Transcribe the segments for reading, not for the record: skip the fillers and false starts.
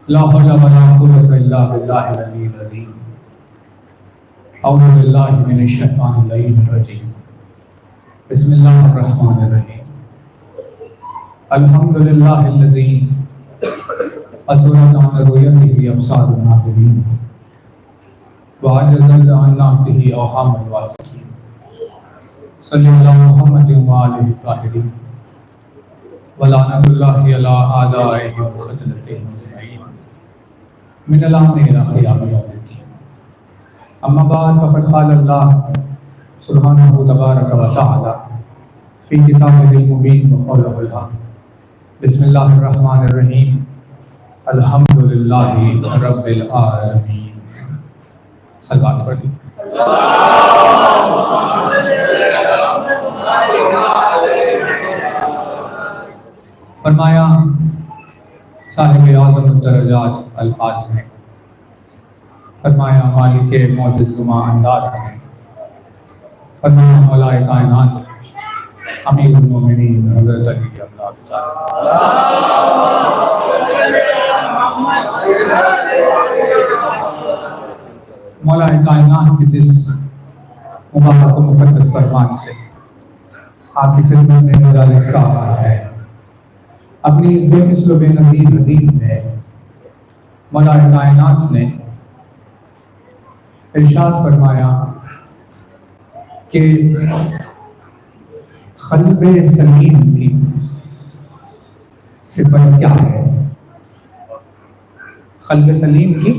ला हौला वला कुव्वता इल्ला बिल्लाहिल अलिय्यिल अज़ीम। औज़ु बिल्लाहि मिनश शैतानिर रजीम। बिस्मिल्लाहिर रहमानिर रहीम। अल्हम्दुलिल्लाहिल्लज़ी असरत अन रुयतिही अब्सारुन नाज़िरीन व अजज़त अन नातिही औहामुल वासिकीन। सल्लल्लाहु अलैहि मुहम्मदिन व आलिहि ताहिरीन व लानतुल्लाहि अला आदाइहि व ख़ज़लतिहिम अजमईन मिनल आमनि इला क़ियामिल यौमिद्दीन। अम्मा बाद फ़क़द क़ाल अल्लाह सुब्हानहु तबारक व तआला फ़ी किताबिहिल मुबीन व क़ौलिहिल हक़। बिस्मिल्लाहिर रहमानिर रहीम। अल्हम्दुलिल्लाहि रब्बिल आलमीन। सल्लल्लाहु अलैहि फरमाया साहिब आज़म दरजात अल्फाज ने फरमाया मालिके मौजज़ुमा अंदाज ने फरमाया मौलाए कायनात अमीरुल मोमिनीन हज़रत अली अल्लाह मौलाए कायनात की जिस मुबारक मुक़द्दस फरमान से आपकी खिदमत में गुज़ारिश कर रहा है, अपनी बेमिसल बेनज़ीर हदीस में मौलाए कायनात ने इरशाद फरमाया कि क़ल्बे सलीम की सिफत क्या है। क़ल्बे सलीम की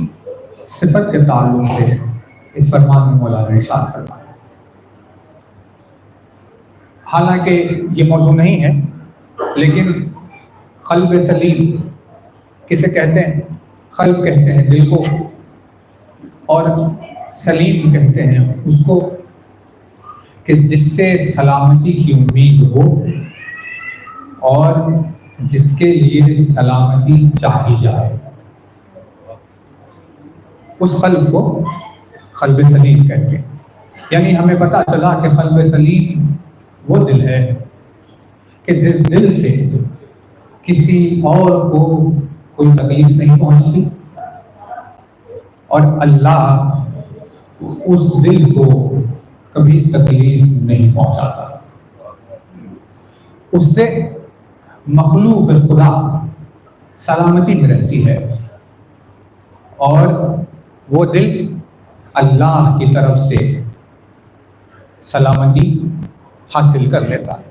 सिफत के ताल्लुक से इस फरमान में मौला ने इरशाद फरमाया। हालांकि ये मौजू नहीं है, लेकिन क़ल्ब सलीम किसे कहते हैं? क़ल्ब कहते हैं दिल को, और सलीम कहते हैं उसको कि जिससे सलामती की उम्मीद हो और जिसके लिए सलामती चाही जाए, उस क़ल्ब को क़ल्ब सलीम कहते हैं। यानी हमें पता चला कि क़ल्ब सलीम वो दिल है कि जिस दिल से किसी और को कोई तकलीफ नहीं पहुंचती और अल्लाह उस दिल को कभी तकलीफ नहीं पहुंचाता। उससे मखलूक खुदा सलामती में रहती है और वो दिल अल्लाह की तरफ से सलामती हासिल कर लेता है।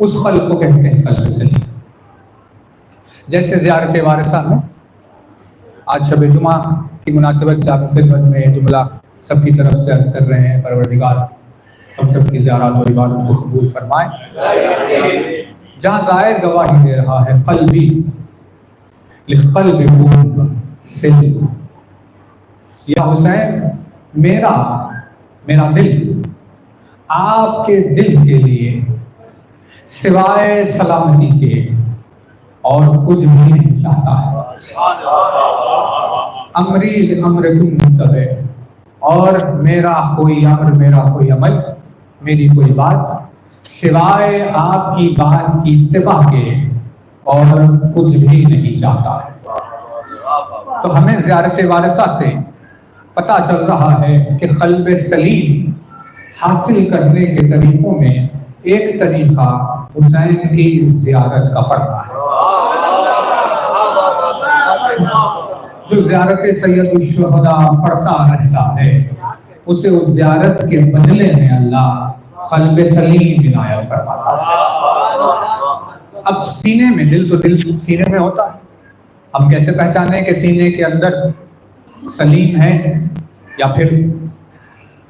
उस क़ल्ब को कहते हैं क़ल्ब सलीम। जैसे ज़ियारत वारिसा में आज शब जुमा की मुनासिबत से आपकी खिदमत में ये जुमला सबकी तरफ से अर्ज़ कर रहे हैं, परवरदिगार हम सब की ज़ियारत और इबादत को कबूल फरमाए। जहाँ ज़ाहिर गवाही दे रहा है क़ल्बी लिक़ल्बिकुम सिल, या हुसैन मेरा दिल आपके दिल के लिए सिवाय सलामती के और कुछ भी नहीं चाहता है। अमरी अमरकुम तबे, और मेरा कोई अमर, मेरा कोई अमल, मेरी कोई बात सिवाय आपकी बात की इत्तिबा के और कुछ भी नहीं चाहता है। तो हमें ज़ियारत वारिसा से पता चल रहा है कि क़ल्ब सलीम हासिल करने के तरीकों में एक तरीका हुसैन की ज़ियारत का पड़ता है। जो ज़ियारत सैयदुल शुहदा पढ़ता रहता है उसे उस ज़ियारत के बदले में अल्लाह क़ल्ब सलीम इनायत फरमाता है। अब सीने में दिल सीने में होता है। हम कैसे पहचाने कि सीने के अंदर सलीम है या फिर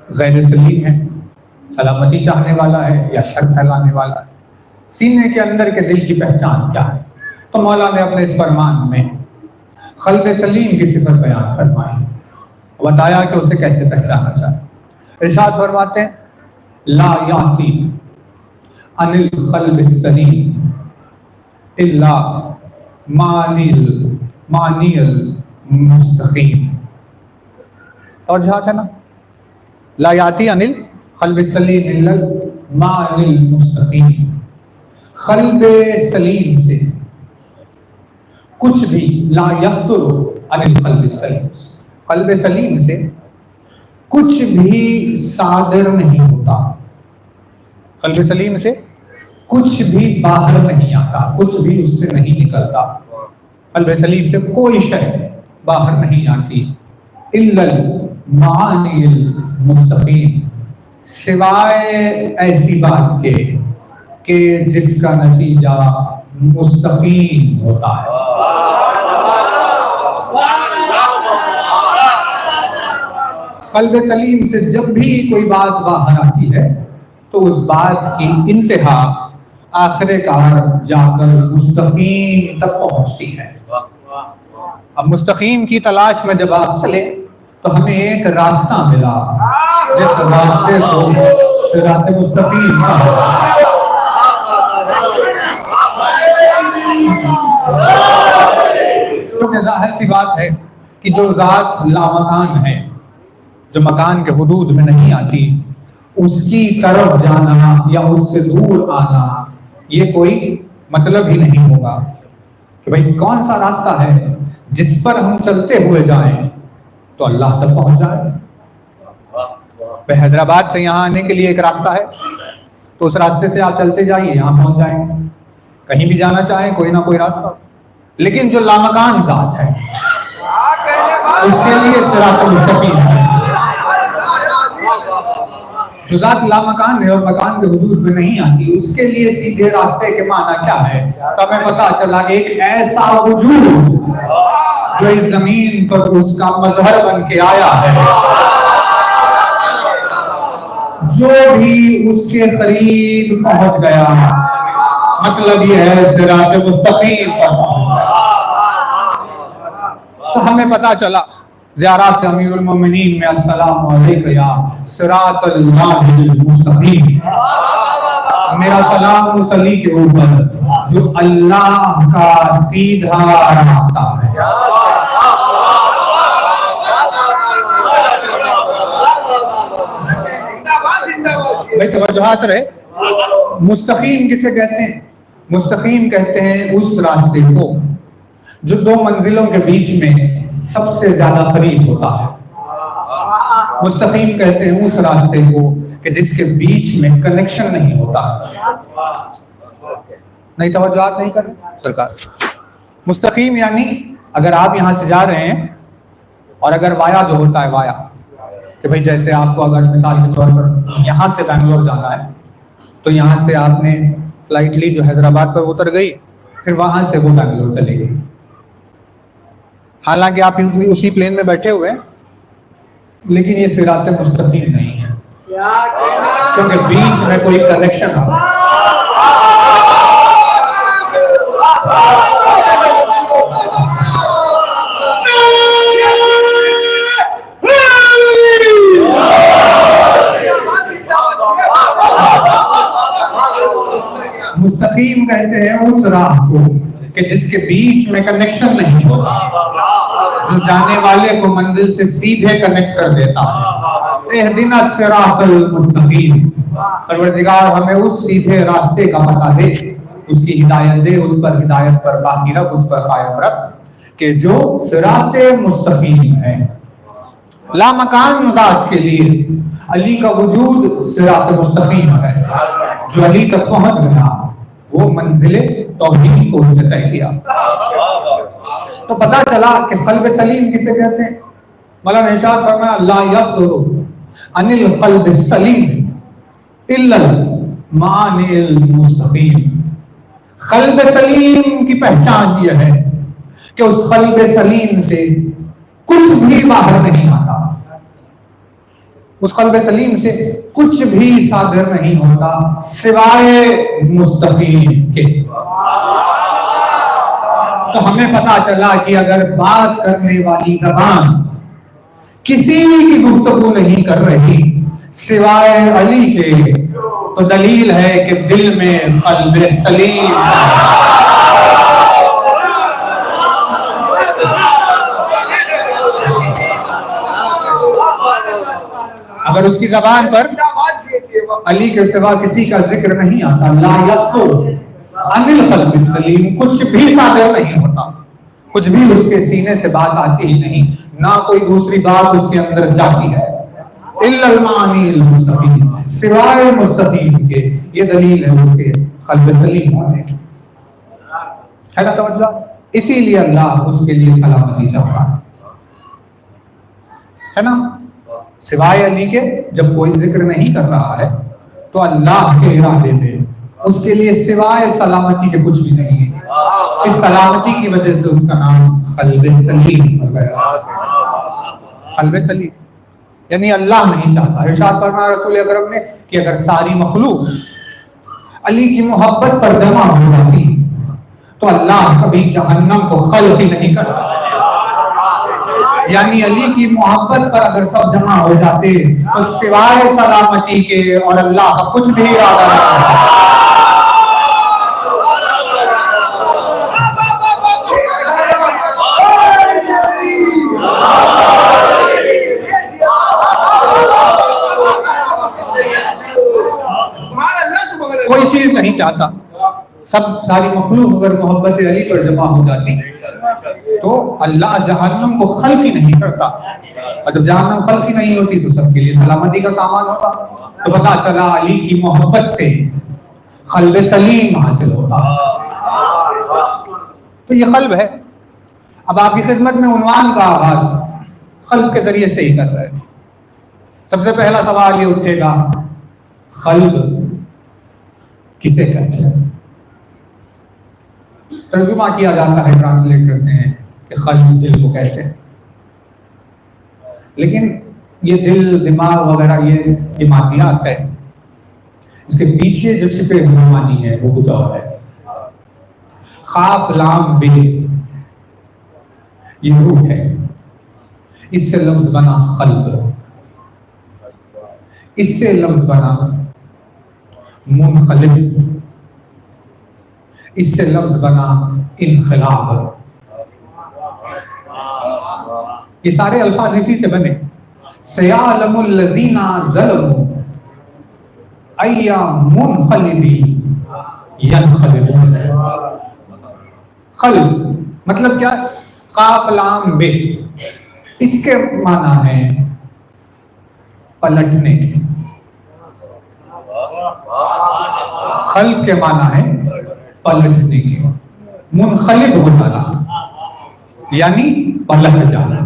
गैर सलीम है, सलामती चाहने वाला है या शक फैलाने वाला है? सीने के अंदर के दिल की पहचान क्या है? तो मौला ने अपने इस फरमान में क़ल्ब सलीम की सिफत बयान फरमाई, बताया कि उसे कैसे पहचाना जाए। इरशाद फरमाते हैं ला याती अनिल क़ल्ब सलीम इल्ला मानिल मुस्तक़ीम। और जहाँ है ना, ला याती अनिल क़ल्ब सलीम इल्ला मानिल मुस्तक़ीम। क़ल्ब सलीम से कुछ भी ला यफ्तुरु अनिल क़ल्बि सलीम, क़ल्ब सलीम से कुछ भी सादिर नहीं होता, क़ल्ब सलीम से कुछ भी बाहर नहीं आता, कुछ भी उससे नहीं निकलता। क़ल्ब सलीम से कोई शय बाहर नहीं आती। इल्लल मानिल मुस्तक़ीम, सिवाय ऐसी बात के कि जिसका नतीजा मुस्तक़ीम होता है। क़ल्ब सलीम से जब भी कोई बात बाहर आती है तो उस बात की इंतहा आखिरकार जाकर मुस्तक़ीम तक पहुंचती है। अब मुस्तक़ीम की तलाश में जब आप चले तो हमें एक रास्ता मिला, जिस रास्ते को सिरात मुस्तक़ीम कहा। तो जाहिर सी बात है कि जो ज़ात लामकान है, जो मकान के हुदूद में नहीं आती, उसकी तरफ जाना या उससे दूर आना ये कोई मतलब ही नहीं होगा कि भाई कौन सा रास्ता है जिस पर हम चलते हुए जाएं तो अल्लाह तक पहुंच जाए। भाई हैदराबाद से यहाँ आने के लिए एक रास्ता है, तो उस रास्ते से आप चलते जाइए, यहाँ पहुंच जाएंगे। कहीं भी जाना चाहें कोई ना कोई रास्ता। लेकिन जो लामकान ज़ात है उसके लिए सिरात मुस्तक़ीम है। जो ज़ात लामकान है और मकान के हुदूद में नहीं आती, उसके लिए सीधे रास्ते के माना क्या है? तो हमें पता चला एक ऐसा वजूद जो इस जमीन पर उसका मजहर बन के आया है, जो भी उसके करीब पहुंच गया, मतलब ये है सिरात मुस्तक़ीम पर। तो हमें पता चला ज़ियारत अमीरुल मोमिनीन में अस्सलाम अलैका या सिरातल मुस्तक़ीम, मेरा सलाम मुसल्ली के ऊपर जो अल्लाह का सीधा रास्ता है। भाई तवज्जुहात रहे, मुस्तक़ीम किसे कहते हैं? मुस्तक़ीम कहते हैं उस रास्ते को जो दो मंजिलों के बीच में सबसे ज्यादा करीब होता है। मुस्तक़ीम कहते हैं उस रास्ते को कि जिसके बीच में कनेक्शन नहीं होता। नहीं तवज्जुहात नहीं कर सरकार। मुस्तक़ीम यानी अगर आप यहाँ से जा रहे हैं और अगर वाया जो होता है वाया, कि भाई जैसे आपको अगर मिसाल के तौर पर यहाँ से बैंगलोर जाना है तो यहाँ से आपने फ्लाइटली जो हैदराबाद पर उतर गई, फिर वहां से वो बैंगलोर चली गई। हालांकि आप उसी प्लेन में बैठे हुए, लेकिन ये सिरात मुस्तक़ीम नहीं है, क्योंकि बीच में कोई कनेक्शन आ। मुस्तक़ीम कहते हैं उस राह को कि जिसके बीच में कनेक्शन नहीं होता, जो जाने वाले को मंजिल से सीधे कनेक्ट कर देता है। इहदिना सिरातल मुस्तक़ीम, परवरदिगार हमें उस सीधे रास्ते का पता दे, उसकी हिदायत दे, उस पर हिदायत पर बाकी रख, उस पर कायम रख, कि जो सिराते मुस्तक़ीम है। लामकान ज़ात के लिए अली का वजूद सिरात मुस्तक़ीम है। जो अली तक पहुंच गया वो मंजिले तौहीद को उसने तय किया। तो पता चला कि क़ल्ब सलीम किसे कहते हैं? मौलाना इरशाद फरमाया ला यफ़्दुरु अनिल क़ल्ब सलीम इल्लल मानिल मुस्तक़ीम। क़ल्ब सलीम की पहचान यह है कि उस क़ल्ब सलीम से कुछ भी बाहर नहीं आता, उस क़ल्ब सलीम से कुछ भी सादिर नहीं होता सिवाय मुस्तक़ीम के। तो हमें पता चला कि अगर बात करने वाली ज़बान किसी की गुफ्तगू नहीं कर रही सिवाय अली के, तो दलील है कि दिल में क़ल्ब सलीम। अगर उसकी जबान पर अली के सिवा किसी का जिक्र नहीं आता, ला यस्कुर अनिल क़ल्ब सलीम, कुछ भी सादिर नहीं होता। कुछ भी उसके सीने से बात आती ही नहीं, ना कोई दूसरी बात उसके अंदर जाती है, इल्लल मानील मुस्तकीम, सिवाय मुस्तकीम के। ये दलील है उसके कल्ब सलीम होने की, है ना तवज्जो। इसीलिए अल्लाह उसके लिए सलामती चाहता है ना। सिवाय अली के जब कोई जिक्र नहीं कर रहा है तो अल्लाह के इरादे में उसके लिए सिवाय सलामती के कुछ भी नहीं है। इस सलामती की वजह से उसका नाम कल्ब सलीम हो गया। कल्ब सलीम यानी अल्लाह नहीं चाहता। इरशाद फरमाया रसूल अकरम ने कि अगर सारी मखलूक अली की मोहब्बत पर जमा हो जाती तो अल्लाह कभी जहन्नम को खल्क ही नहीं करता। यानी अली की मोहब्बत पर अगर सब जमा हो जाते तो सिवाय सलामती के और अल्लाह का कुछ भी इरादा नहीं। कोई चीज नहीं चाहता। सब सारी मखलूक अगर मोहब्बत अली पर जमा हो जाती तो अल्लाह जहन्नम को खल्क ही नहीं करता, और जब जहन्नम खल्क ही नहीं होती तो सबके लिए सलामती का सामान होता। तो पता चला अली की मोहब्बत से कल्ब सलीम हासिल होता। तो ये कल्ब है। अब आपकी खिदमत में उन्वान का आगाज कल्ब के जरिए से ही कर रहे हैं। सबसे पहला सवाल ये उठेगा, कल्ब किसे कहते हैं? तर्जुमा किया जाता है, ट्रांसलेट करते हैं कि कल्ब दिल को कहते हैं, लेकिन ये दिल दिमाग वगैरह ये मादियात है। इसके पीछे जो छिपे हुए मानी है वो कुछ और है। खाफ लाम बे ये रूह है, इससे लफ्ज बना कल्ब, इससे लफ्ज बना मुनक़लिब, इससे लफ्ज बना इनक़िलाब। ये सारे अल्फाज इसी से बने। सयालमुल लज़ीना ज़लमू अय्या मुनक़लिबी यनक़लिबून। क़ल्ब मतलब क्या? क़ाफ़ लाम बे, इसके माना है पलटने के। खल्क के माना है पलटने के। मुनक़लिब हो जाना यानी पलट जाना।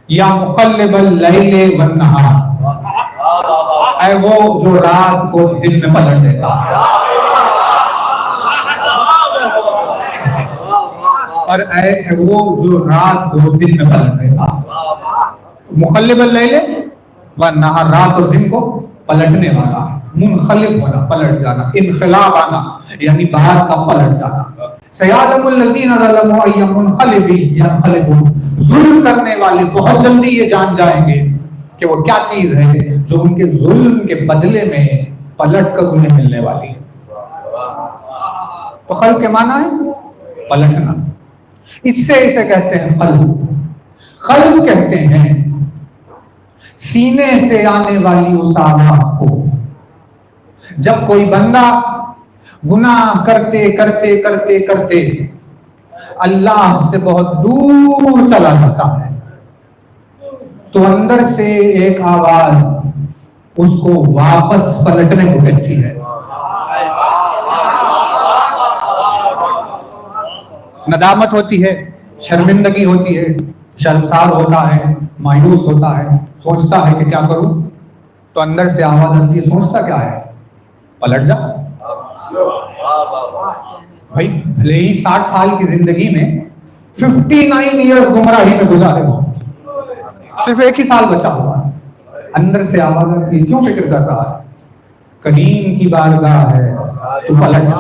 या मुक़ल्लिबल लैले वन नहार, ऐ वो जो रात को दिन में पलट देता। और ऐ वो जो रात को दिन में पलट देता। मुक़ल्लिबल लैले वन नहार, रात और दिन को पलटने वाला। मुनक़लिब होना पलट जाना, इनक़िलाब आना यानी बाहर का पलट जाना। सयालमुल लज़ीना ज़लमू अय्या मुनक़लिबी यनक़लिबून, जुल्म करने वाले बहुत जल्दी ये जान जाएंगे कि वो क्या चीज है जो उनके जुल्म के बदले में पलट कर उन्हें मिलने वाली है। तो क़ल्ब के माना है पलटना, इससे इसे कहते हैं क़ल्ब। क़ल्ब कहते हैं सीने से आने वाली उस आवाज को जब कोई बंदा गुनाह करते करते करते करते अल्लाह से बहुत दूर चला जाता है तो अंदर से एक आवाज उसको वापस पलटने को कहती है। नदामत होती है, शर्मिंदगी होती है, शर्मसार होता है, मायूस होता है, सोचता है कि क्या करूं, तो अंदर से आवाज आती है। सोचता क्या है? पलट जा भाई। भले ही 60 साल की जिंदगी में 59 ईयर्स गुमराही में गुजारे हो, सिर्फ एक ही साल बचा हुआ है। अंदर से आवाज आती है, क्यों फिक्र कर रहा है? करीम की बारगाह है, तू पलट जा।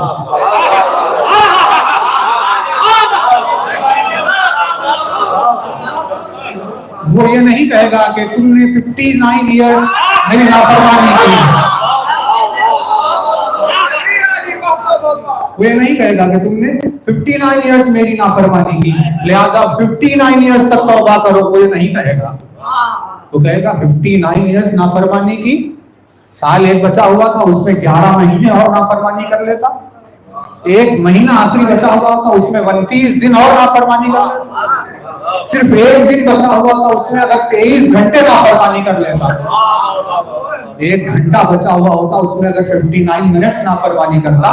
वो ये नहीं कहेगा कि तुमने 59 ईयर्स मेरी नाफरमानी की। वो ये नहीं कहेगा कि तुमने 59 ईयर्स मेरी नाफरमानी की, लिहाजा 59 ईयर्स तक तौबा करो। वो ये नहीं कहेगा। वो कहेगा 59 ईयर्स नाफरमानी की, साल एक बचा हुआ था, उसमें 11 महीने और नाफरमानी कर लेता एक महीना आखिरी बचा हुआ था, उसमें 29 दिन और नाफरमानी कर, सिर्फ एक दिन बचा हुआ था, उसमें अगर 23 घंटे नाफरमानी कर लेता, एक घंटा बचा हुआ होता, उसमें अगर 59 मिनट्स नाफरमानी करता,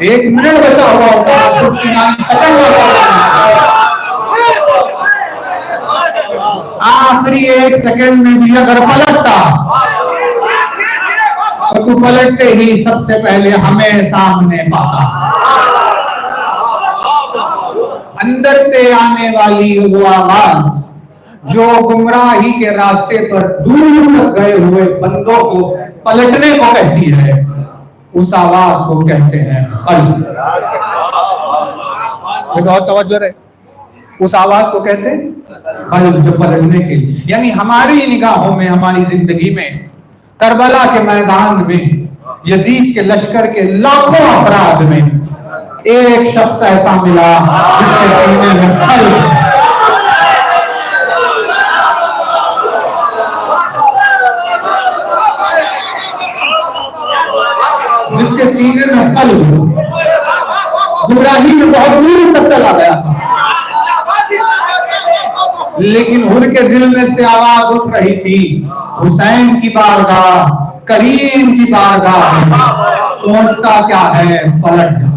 एक मिनट बचा हुआ होता, 59 सेकंड, आखिरी एक सेकंड में भी अगर पलटता तो तू पलटते ही सबसे पहले हमें सामने पाता। अंदर से आने वाली वो आवाज जो गुमराही के रास्ते पर दूर तक गए हुए बंदों को पलटने को कहती है, उस आवाज को कहते हैं कल्ब। बहुत तवज्जो है, उस आवाज को कहते हैं कल्ब, जो पलटने के लिए, यानी हमारी निगाहों में, हमारी जिंदगी में, करबला के मैदान में, यजीद के लश्कर के लाखों अफराद में एक शख्स ऐसा मिला जिसके सीने में कल्ब, जिसके सीने में कल्ब, गुमराही में बहुत दूर तक चला गया था, लेकिन उनके दिल में से आवाज उठ रही थी, हुसैन की बारगाह, करीम की बारगाह, सोचता क्या है, पलट जा।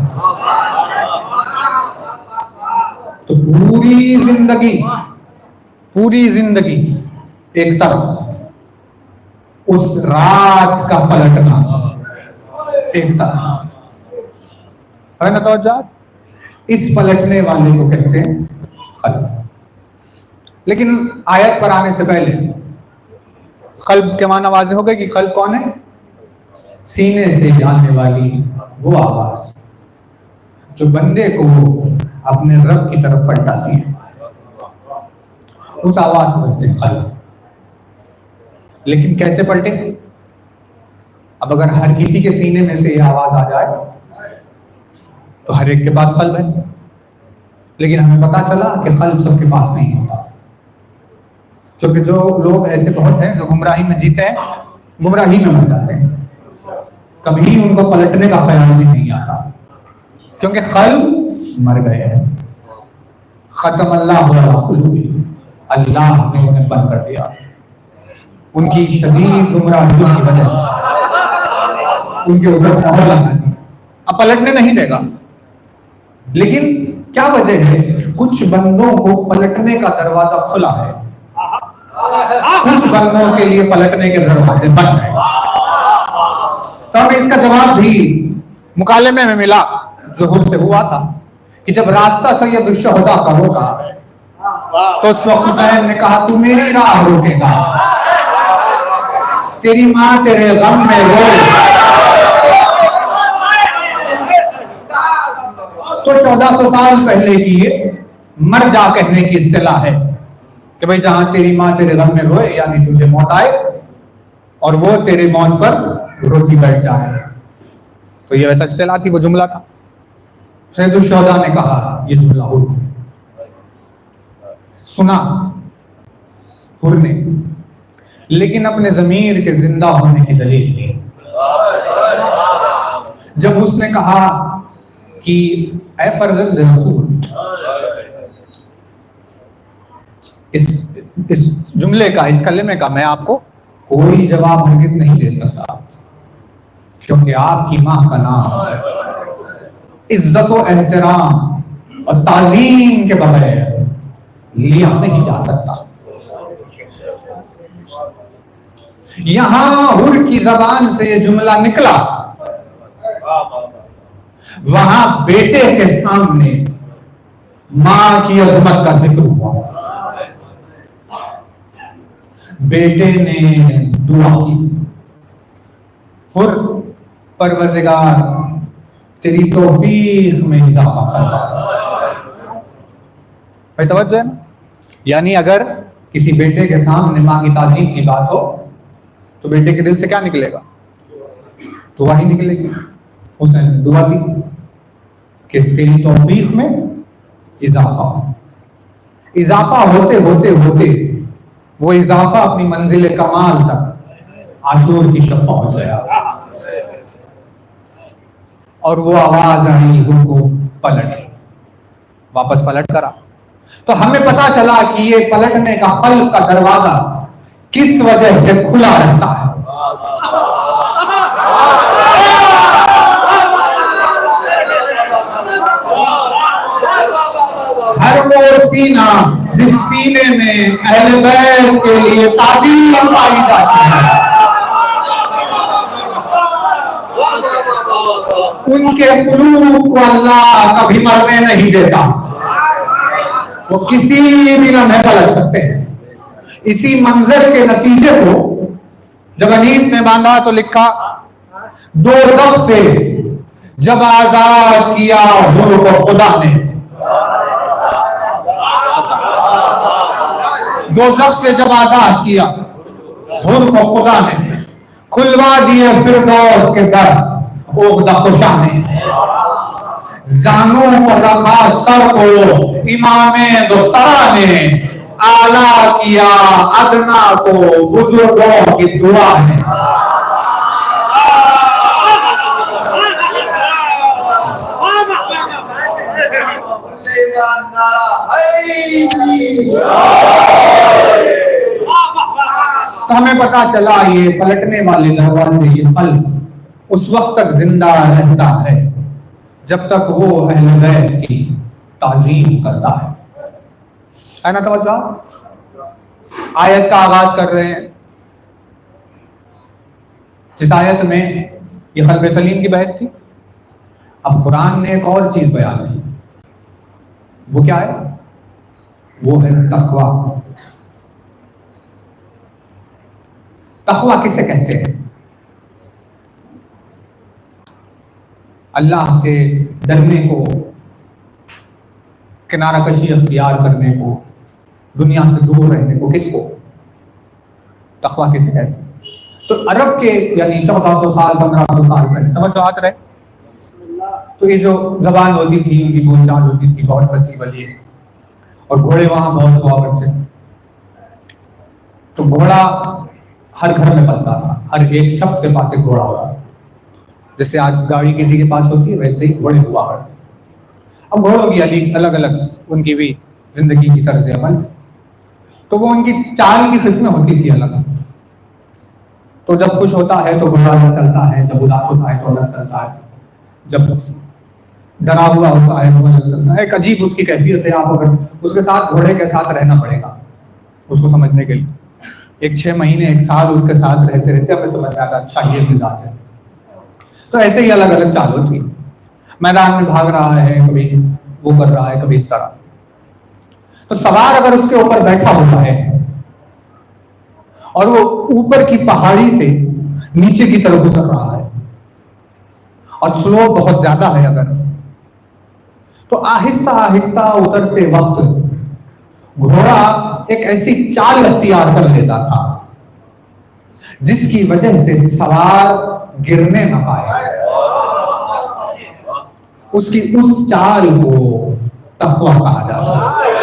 तो पूरी जिंदगी एक तरफ, उस रात का पलटना एक तरफ है ना। तो इस पलटने वाले को कहते हैं कल्ब। लेकिन आयत पर आने से पहले कल्ब के माना वाज़ेह हो गए कि कल्ब कौन है? सीने से जाने वाली वो आवाज जो बंदे को अपने रब की तरफ पलटाती है, उस आवाज को कहते हैं कल्ब। लेकिन कैसे पलटे? अब अगर हर किसी के सीने में से ये आवाज आ जाए तो हर एक के पास कल्ब है, लेकिन हमें पता चला कि कल्ब सबके पास नहीं होता, क्योंकि जो लोग ऐसे बहुत हैं जो गुमराही में जीते हैं, गुमराही में मर जाते हैं, कभी उनको पलटने का ख्याल भी नहीं आता, क्योंकि कल्ब मर गए हैं। खत्म अल्लाह ने उन्हें बंद कर दिया, उनकी शदीद गुमराहियों की वजह से उनके ऊपर मोहर लगा दी, अब पलटने नहीं देगा। लेकिन क्या वजह है? कुछ बंदों को पलटने का दरवाजा खुला है, कुछ बंदों के लिए पलटने के दरवाजे बंद है। तो हमें इसका जवाब भी मुकालमे में मिला, ज़ुहूर से हुआ था कि जब रास्ता सैयद शुहदा का होगा तो उस वक्त हुसैन ने कहा, तू मेरी राह रोकेगा, तेरी माँ तेरे गम में रोए। तो 1400 साल पहले की ये मर जा कहने की इस्तिलाह है कि भाई जहां तेरी माँ तेरे गम में रोए, यानी तुझे मौत आए और वो तेरे मौत पर रोती बैठ जाए। तो ये वैसा इस्तिलाह थी, वो जुमला था। सैयद शुहदा ने कहा ये जुमला हो सुना हुर ने, लेकिन अपने ज़मीर के जिंदा होने की दलील थी। जब उसने कहा कि ऐ फर्जंद रसूल, इस जुमले का, इस कलमे का मैं आपको कोई जवाब हरगिज़ नहीं दे सकता, क्योंकि आपकी माँ का नाम इज्जत और एहतराम और तालीम के बगैर लिया नहीं जा सकता। यहां हुर की जबान से ये जुमला निकला, वहां बेटे के सामने मां की अजमत का जिक्र हुआ। बेटे ने दुआ की, हुर परवरदिगार तेरी तौफीक में इजाफा फरमा। भाई तवज्जो है ना? यानी अगर किसी बेटे के सामने मां की ताज़ीम की बात हो तो बेटे के दिल से क्या निकलेगा? दुआ ही निकलेगी। उसने दुआ की कि तेरी तौफीक में इजाफा। इजाफा होते होते होते वो इजाफा अपनी मंजिल कमाल तक आशूर की शब पहुंच गया। और वो आवाज आई, उनको पलट, वापस पलट करा। तो हमें पता चला कि ये पलटने का कल्ब का दरवाजा किस वजह से खुला रहता है। हर वो सीना जिस सीने में अहले बैत के लिए ताज़ीम पाई जाती है, उनके कुलूब को अल्लाह कभी मरने नहीं देता। वो किसी भी लम्हे पलट सकते हैं। इसी मंजर के नतीजे को जब अनीस ने मांगा तो लिखा, दोज़ख से जब आजाद किया हुर को खुदा ने, दोज़ख से जब आजाद किया हुर को खुदा ने, खुलवा दिए फिरदौस के दर ओगदा खुशा ने, जानों पर रखा सर को इमामे दोस्तरा ने, आला किया अदना को बुजुर्गों की दुआ है। तो हमें पता चला ये पलटने वाले दरवाजे, ये कल्ब उस वक्त तक जिंदा रहता है जब तक वो अहले बैत की ताज़ीम करता है ना। तवज्जो, आयत का आगाज कर रहे हैं। जिस आयत में ये क़ल्ब सलीम की बहस थी, अब कुरान ने एक और चीज बयान की। वो क्या है? वो है तक़वा। तक़वा किसे कहते हैं? अल्लाह से डरने को, किनारा कशी अख्तियार करने को, दुनिया से दूर रहने को, किसको तक़वा किसे कहते हैं? तो अरब के यानी 1400 साल 1500 साल पहले तवज्जो रहे, तो ये जो जबान होती थी, उनकी बोलचाल होती थी बहुत फसी वली, और घोड़े वहां बहुत हुआ करते। तो घोड़ा हर घर में बनता था, हर एक शख्स के पास एक घोड़ा होता। जैसे आज गाड़ी किसी के पास होती है, वैसे ही घोड़े हुआ करते। अब घोड़ों की अलग अलग उनकी भी जिंदगी की तर्ज अमल, तो वो उनकी चाल की किस्में होती थी अलग। तो जब खुश होता है तो घोड़ा अलग चलता है, जब उदास होता है तो अलग चलता है, जब डरा हुआ होता है तो अलग चलता है। एक अजीब उसकी कैफियत है। आप अगर उसके साथ, घोड़े के साथ रहना पड़ेगा उसको समझने के लिए। एक 6 महीने 1 साल उसके साथ रहते रहते हमें समझ में आता अच्छा ये मिजाज है। तो ऐसे ही अलग अलग चाल होती, मैदान में भाग रहा है, कभी वो कर रहा है, कभी इस तरह। तो सवार अगर उसके ऊपर बैठा होता है और वो ऊपर की पहाड़ी से नीचे की तरफ उतर रहा है और स्लोप बहुत ज्यादा है अगर, तो आहिस्ता आहिस्ता उतरते वक्त घोड़ा एक ऐसी चाल अख्तियार कर लेता था जिसकी वजह से सवार गिरने न पाए। उसकी उस चाल को तक़वा कहा जाता है।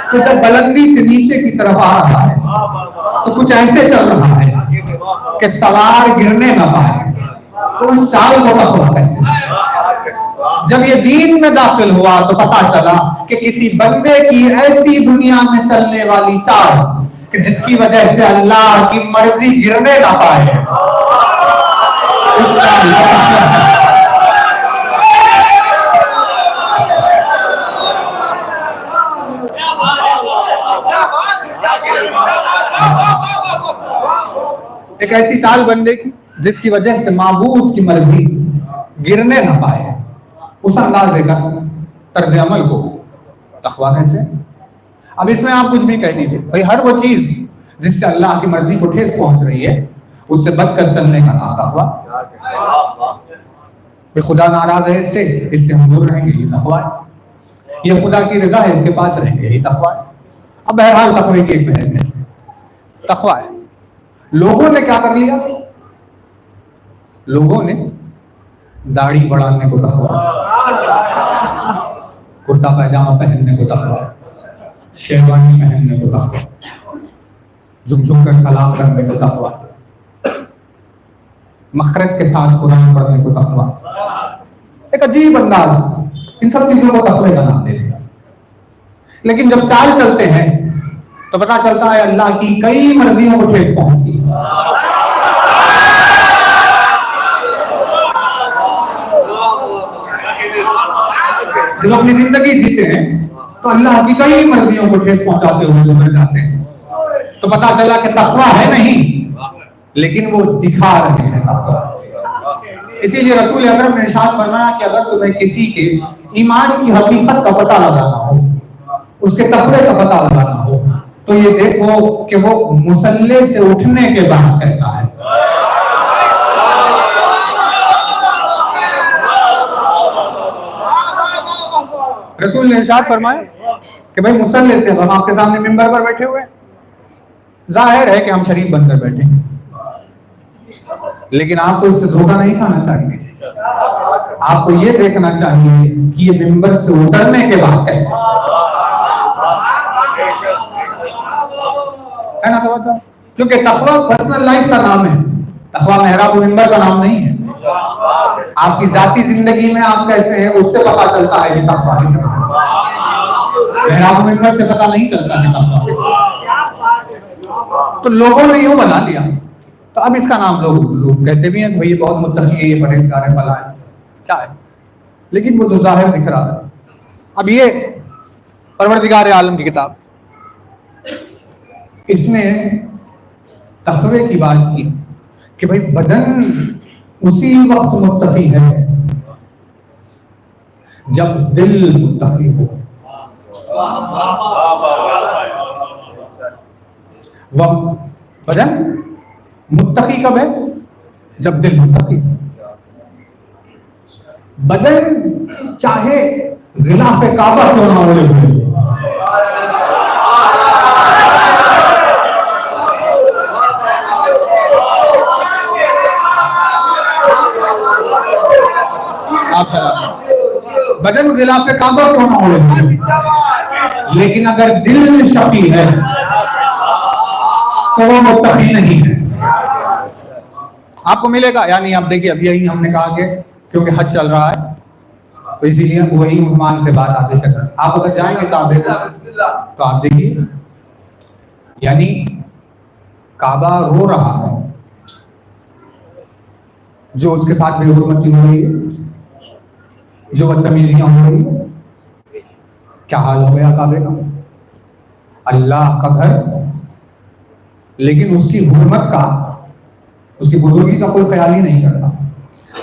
तो जब बुलंदी से नीचे की तरफ आ रहा है तो कुछ ऐसे चल रहा है कि सवार गिरने न पाए, तो उस चाल को तक़वा कहते हैं। जब ये दीन में दाखिल हुआ तो पता चला कि किसी बंदे की ऐसी दुनिया में चलने वाली चाल कि जिसकी वजह से अल्लाह की मर्जी गिरने ना पाए, उस चाल को तक़वा है। एक ऐसी चाल बंदे की जिसकी वजह से माबूद की मर्जी गिरने ना पाए, उस अंदाजे का तर्ज अमल को तक़वा कहते हैं। अब इसमें आप कुछ भी कह दीजिए भाई, हर वो चीज जिससे अल्लाह की मर्जी को ठेस पहुंच रही है उससे बचकर चलने का नाम तक़वा। खुदा नाराज है इससे हम दूर रहेंगे, ये तक़वा है। ये खुदा की रजा है, इसके पास रहेंगे, ये तक़वा है। अब बहरहाल तक़वे की एक बहस है, तक़वा है। लोगों ने क्या कर लिया? लोगों ने दाढ़ी बढ़ाने को तक़वा कुर्ता पैजामा पहनने को तकवा, शेरवानी पहनने को तकवा, झुक झुक कर सलाम करने को तकवा, मखरत के साथ कुरान पढ़ने को तकवा। एक अजीब अंदाज इन सब चीजों को तकवे का नाम देते हैं। लेकिन जब चाल चलते हैं तो पता चलता है अल्लाह की कई मर्जियों को ठेस पहुंचती है। जब अपनी जिंदगी जीते हैं तो अल्लाह की कई मर्जियों को ठेस पहुंचाते हुए गुजर जाते हैं। तो पता चला कि तकवा है नहीं, लेकिन वो दिखा रहे हैं तकवा। इसीलिए रसूल अकरम ने इरशाद फरमाया कि अगर तुम्हें किसी के ईमान की हकीकत का पता लगाना हो, उसके तकवे का पता लगाना हो, तो ये देखो कि वो मुसल्ले से उठने के बाद कैसा है। रसूल ने इरशाद फरमाया कि भाई मुसल्ले से, हम आपके सामने मिंबर पर बैठे हुए, जाहिर है कि हम शरीफ बनकर बैठे हैं, लेकिन आपको इससे धोखा नहीं खाना चाहिए। आपको ये देखना चाहिए कि ये मिंबर से उतरने के बाद कैसा है ना। तो क्योंकि तकवा पर्सनल लाइफ का नाम है, तकवा मेहराब मिंबर का नाम नहीं है। आपकी जाती जिंदगी में आप कैसे हैं उससे पता चलता है कि तकवा है, मेहराब मिंबर से पता नहीं चलता है तकवा। तो लोगों ने यूं बना लिया, तो अब इसका नाम लोग कहते भी हैं भाई ये बहुत मुत्तकी है, ये परहेजगार है, फला है, क्या है, लेकिन वो जो जाहिर दिख रहा है। अब ये परवरदिगार आलम की किताब, इसने तकवे की बात की कि भाई बदन उसी वक्त मुत्तकी है जब दिल मुत्तकी हो। वह बदन मुत्तकी कब है? जब दिल मुत्तकी। बदन चाहे गिलाफ काबा क्यों ना ओढ़े हुए, बदन गिलाफ काबा क्यों ना ओढ़े हुए, लेकिन अगर दिल शफी है तो वो मुत्तकी नहीं है। आपको मिलेगा, यानी आप देखिए अभी यही हमने कहा कि क्योंकि हज चल रहा है तो इसीलिए वही उस्मान से बात आगे चल रहा है। आप अगर जाएंगे काबे को तो आप देखिए, यानी काबा रो रहा है, जो उसके साथ बेहुरमती हो रही है, जो बदतमीजियां हो रही है, क्या हाल हो गया काबे का। अल्लाह का घर, लेकिन उसकी हुर्मत का, उसकी बुजुर्गी का कोई ख्याल ही नहीं करता।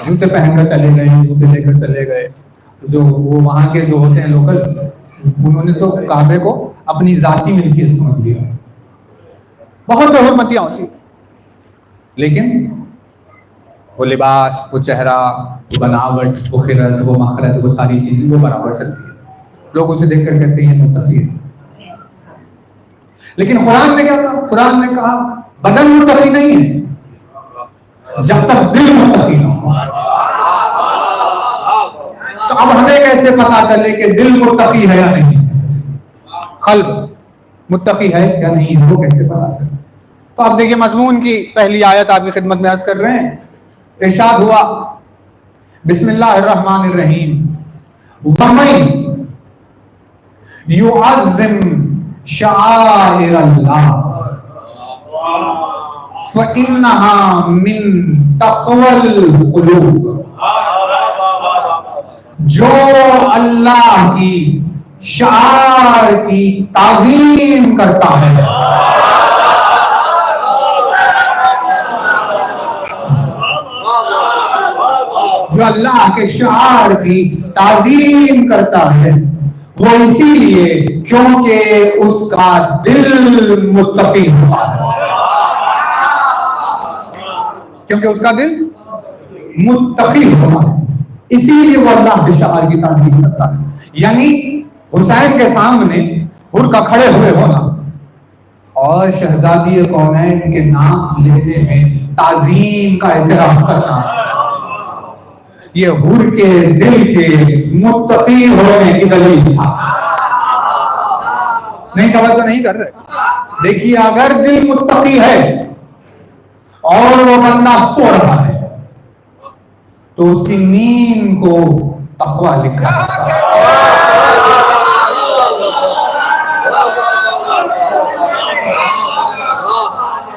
जूते पहनकर चले गए, जूते लेकर चले गए, जो वो वहां के जो होते हैं लोकल, उन्होंने तो काबे को अपनी जाती मिल्कियत समझ लिया। बहुत बेहुरमतियां होती, लेकिन वो लिबास, वो चेहरा, वो बनावट, वो खिरत, वो मखरत, वो सारी चीजें वो बराबर चलती है। लोग उसे देखकर कहते हैं ये मुत्तकी है। लेकिन कुरान ने क्या कहा? कुरान ने कहा बदन मुत्तकी नहीं है जब तक दिल मुत्तकी ना हो। तो अब हमें कैसे पता चले कि दिल मुत्तकी है या नहीं, कल्ब मुत्तकी है या नहीं, वो कैसे पता चले? तो आप देखिए मजमून की पहली आयत आपकी खिदमत में अर्ज कर रहे हैं। इरशाद हुआ बिस्मिल्लाहिर्रहमानिर्रहीम, वमन युअज़्ज़िम शाइरल्लाह फइन्नहा मिन तक़वल क़ुलूब। जो अल्लाह की शार की ताज़ीम करता है, जो अल्लाह के शार की ताज़ीम करता है, वो इसीलिए क्योंकि उसका दिल मुत्तकी हुआ है, क्योंकि उसका दिल मुत्तकी हुआ है, इसीलिए वो अल्लाह के शार की ताज़ीम करता है। यानी हुसैन के सामने हुर का खड़े हुए होना और शहजादी कौनैन के नाम लेने में ताज़ीम का एहतराम करना, ये हुर के दिल के मुत्तकी होने की दलील था। नहीं, तवज्जो नहीं कर रहे। देखिए, अगर दिल मुत्तकी है और वो बंदा सो रहा है तो उसकी नींद को तकवा लिखा है।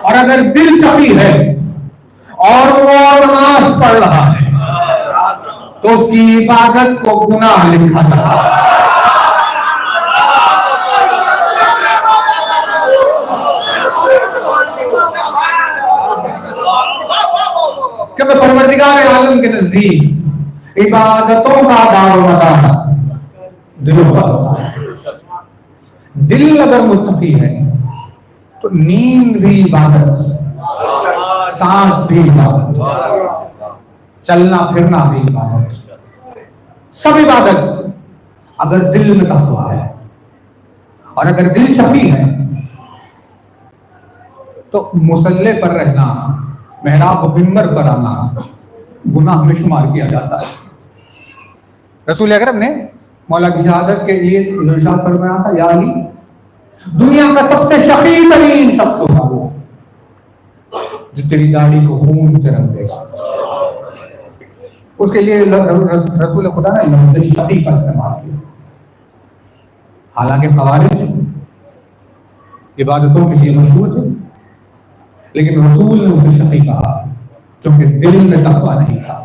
और अगर दिल शकी है और वो नमाज पढ़ रहा है तो उसकी इबादत को गुनाह लिखा जाता है। क्योंकि परवरदिगार आलम के नजदीक इबादतों का दारोमदार दिलों पर होता है। दिल अगर मुत्तकी है तो नींद भी इबादत, सांस भी इबादत, चलना फिरना भी इबादत, सब इबादत अगर दिल में तकवा है। और अगर दिल शकी है तो मुसल्ले पर रहना, मेहराब मिंबर पर आना गुनाह में शुमार किया जाता है। रसूल अकरम ने मौला की शहादत के लिए इरशाद फरमाया था, या अली, दुनिया का सबसे शकी तरीन शख्स होगा वो जो तेरी दाढ़ी को खून से रंग देगा। उसके लिए रसूल खुदा ने लफ्ज़ शकी का इस्तेमाल किया। हालांकि खवारिज इबादतों के लिए मशहूर थे, लेकिन रसूल ने उसे शकी कहा क्योंकि दिल में तकवा नहीं था।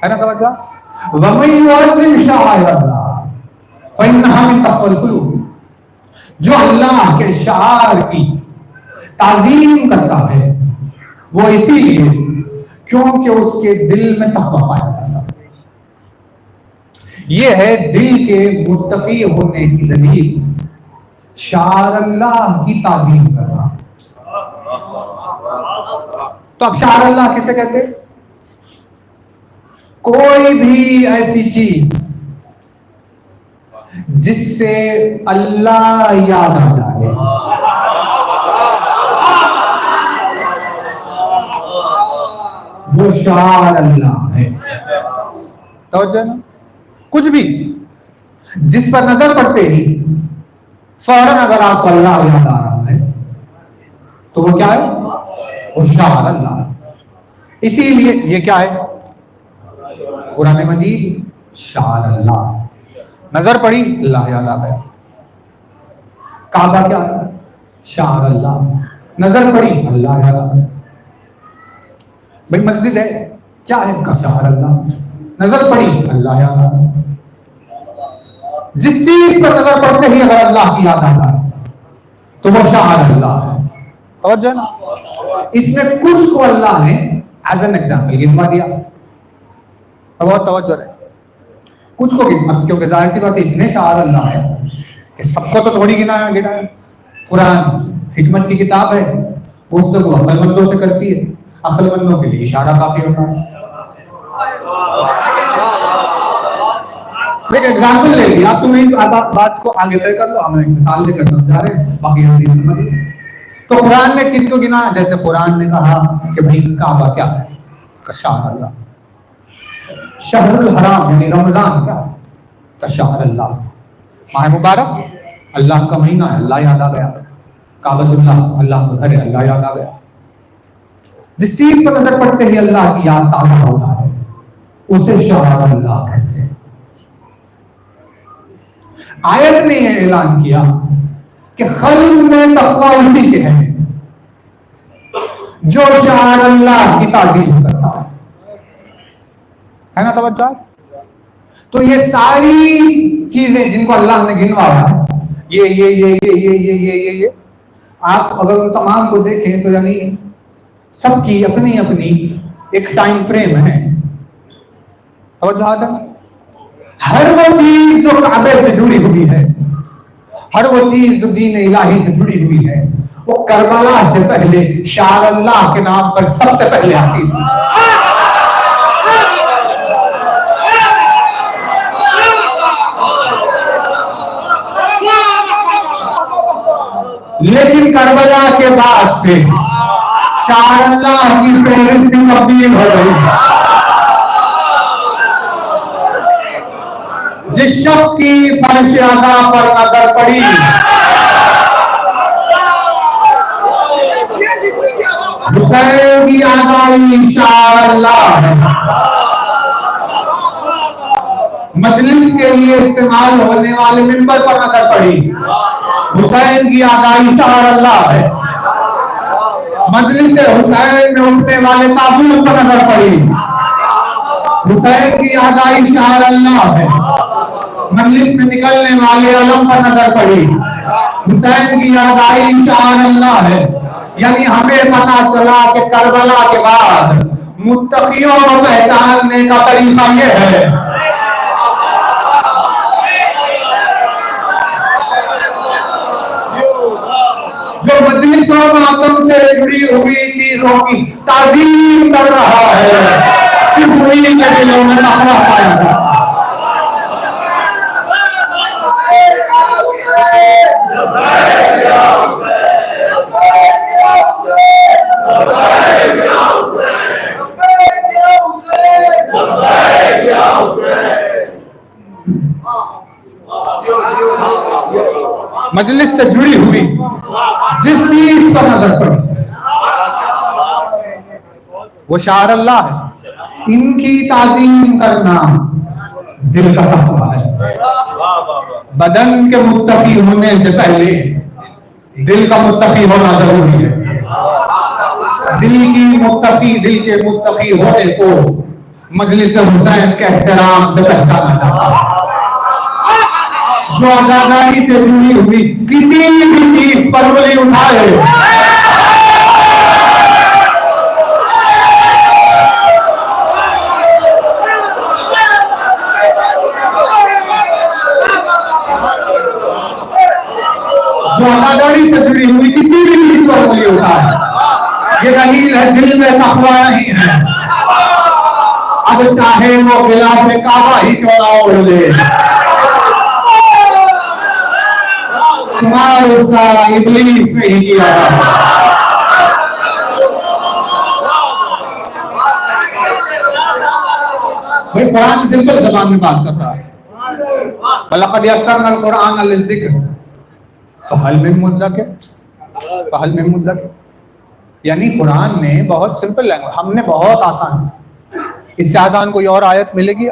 है ना तवज्जो? वमन युअज़्ज़िम शाअइरल्लाह फइन्नहा मिन तक़वल क़ुलूब। जो अल्लाह के शार की ताज़ीम करता है वो इसीलिए क्योंकि उसके दिल में तक़वा पाया जाता है। ये है दिल के मुत्तकी होने की दलील, शार अल्लाह की ताज़ीम करना। तो अब शार अल्लाह किसे कहते? कोई भी ऐसी चीज जिससे अल्लाह याद आ जाए, वो शार अल्लाह है। तो ना, कुछ भी जिस पर नजर पड़ते ही फौरन अगर आपको अल्लाह याद आ रहा है तो वो क्या है? वो शार अल्लाह। इसीलिए ये क्या है? कुरान मजीद शार अल्लाह। नजर पड़ी अल्लाह याद आ गया। काबा क्या है? शार अल्लाह। नजर पड़ी अल्लाह याद आ गया। भाई मस्जिद है, क्या है? का शार अल्लाह। नजर पड़ी अल्लाह याद आ गया। जिस चीज पर नजर पड़ते ही अगर अल्लाह की याद आता है तो वो शार अल्लाह है। और जो ना, इसमें कुछ को अल्लाह ने एज एन एग्जाम्पल गिनवा दिया। बहुत तवज्जो है। कुछ को गिनवा, क्योंकि जाहिर सी बात है इतने शार अल्लाह है कि सबको तो थोड़ी गिना है। कुरान हिकमत की किताब है, उसको तो अक्लमंदों से करती है। अक्लमंदों के लिए इशारा काफी होता है। एक एग्जाम्पल ले लिया, तुम इन बात को आगे तय कर लो, हम एक मिसाल लेकर समझा रहे हैं, बाकी हम समझिए। तो कुरान ने किनको गिना? जैसे कुरान ने कहा कि भाई काबा क्या है? का शार अल्लाह। शहरुल हराम यानी रमजान क्या है? का शार अल्लाह। माह मुबारक अल्लाह का महीना है, अल्लाह याद आ गया। काबतुल्लाह अल्लाह का घर है, अल्लाह याद आ गया। जिस चीज पर नजर पड़ते ही अल्लाह की याद ताज़ा होता है उसे शार अल्लाह कहते हैं। आयत ने यह ऐलान किया कि खल्क में तक़वा उसी के है जो शार अल्लाह की ताज़ीम करता है ना तवज्जो? तो ये सारी चीजें जिनको अल्लाह ने गिनवाया, ये आप अगर उन तमाम को देखें तो यानी सबकी अपनी अपनी एक टाइम फ्रेम है। तवज्जो? हर वो चीज जो काबे से जुड़ी हुई है, हर वो चीज जो दीन इलाही से जुड़ी हुई है, वो करबला से पहले शार अल्लाह के नाम पर सबसे पहले आती थी। लेकिन करबला के बाद से शार अल्लाह की फहरिस्त तब्दील हो गई। जिस शख्स की फर्श आज़ा पर नजर पड़ी, हुसैन की आज़ाई इंशाअल्लाह मजलिस के लिए इस्तेमाल होने वाले मिंबर पर नजर पड़ी, हुसैन की आज़ाई इंशाअल्लाह है। मजलिस हुसैन में उठने वाले ताबूत पर नजर पड़ी, हुसैन की आज़ाई इंशाअल्लाह है। मजलिस में निकलने वाले अलम पर नजर पड़ी, हुसैन की आज़ाई इंशाअल्लाह है। यानी हमें पता चला कि करबला के बाद मुत्तकियों को पहचानने का तरीका यह है, जो मजलिसों मातम से जुड़ी हुई चीजों की ताज़ीम कर रहा है, सिर्फ उन्हीं के दिलों में तक़वा पाएगा। मजलिस से जुड़ी हुई जिस चीज पर नजर पड़ी वो शार अल्लाह है। इनकी ताज़ीम करना दिल का तक़वा है। बदन के मुत्तकी होने से पहले दिल का मुत्तकी होना जरूरी है। दिल के मुत्तकी होने को मजलिस हुसैन के एहतराम से पहचाना जाता है। जो आज़ादारी से जुड़ी हुई किसी भी चीज पर उंगली उठाए, जो आज़ादारी से जुड़ी हुई किसी भी चीज पर उंगली उठाए, ये दलील है दिल में तक़वा नहीं है। अब चाहे वो गिलाफ काबा ही क्यों ना ओढ़ ले, शुमार उसका इब्लीस में ही किया था। भाई कुरान सिंपल ज़बान में बात कर रहा है। वलक़द यस्सरनल कुरान लिज़्ज़िक्र फ़हल मिन मुद्दकिर, यानी कुरान ने बहुत सिंपल लैंग्वेज, हमने बहुत आसान, इससे आसान कोई और आयत मिलेगी?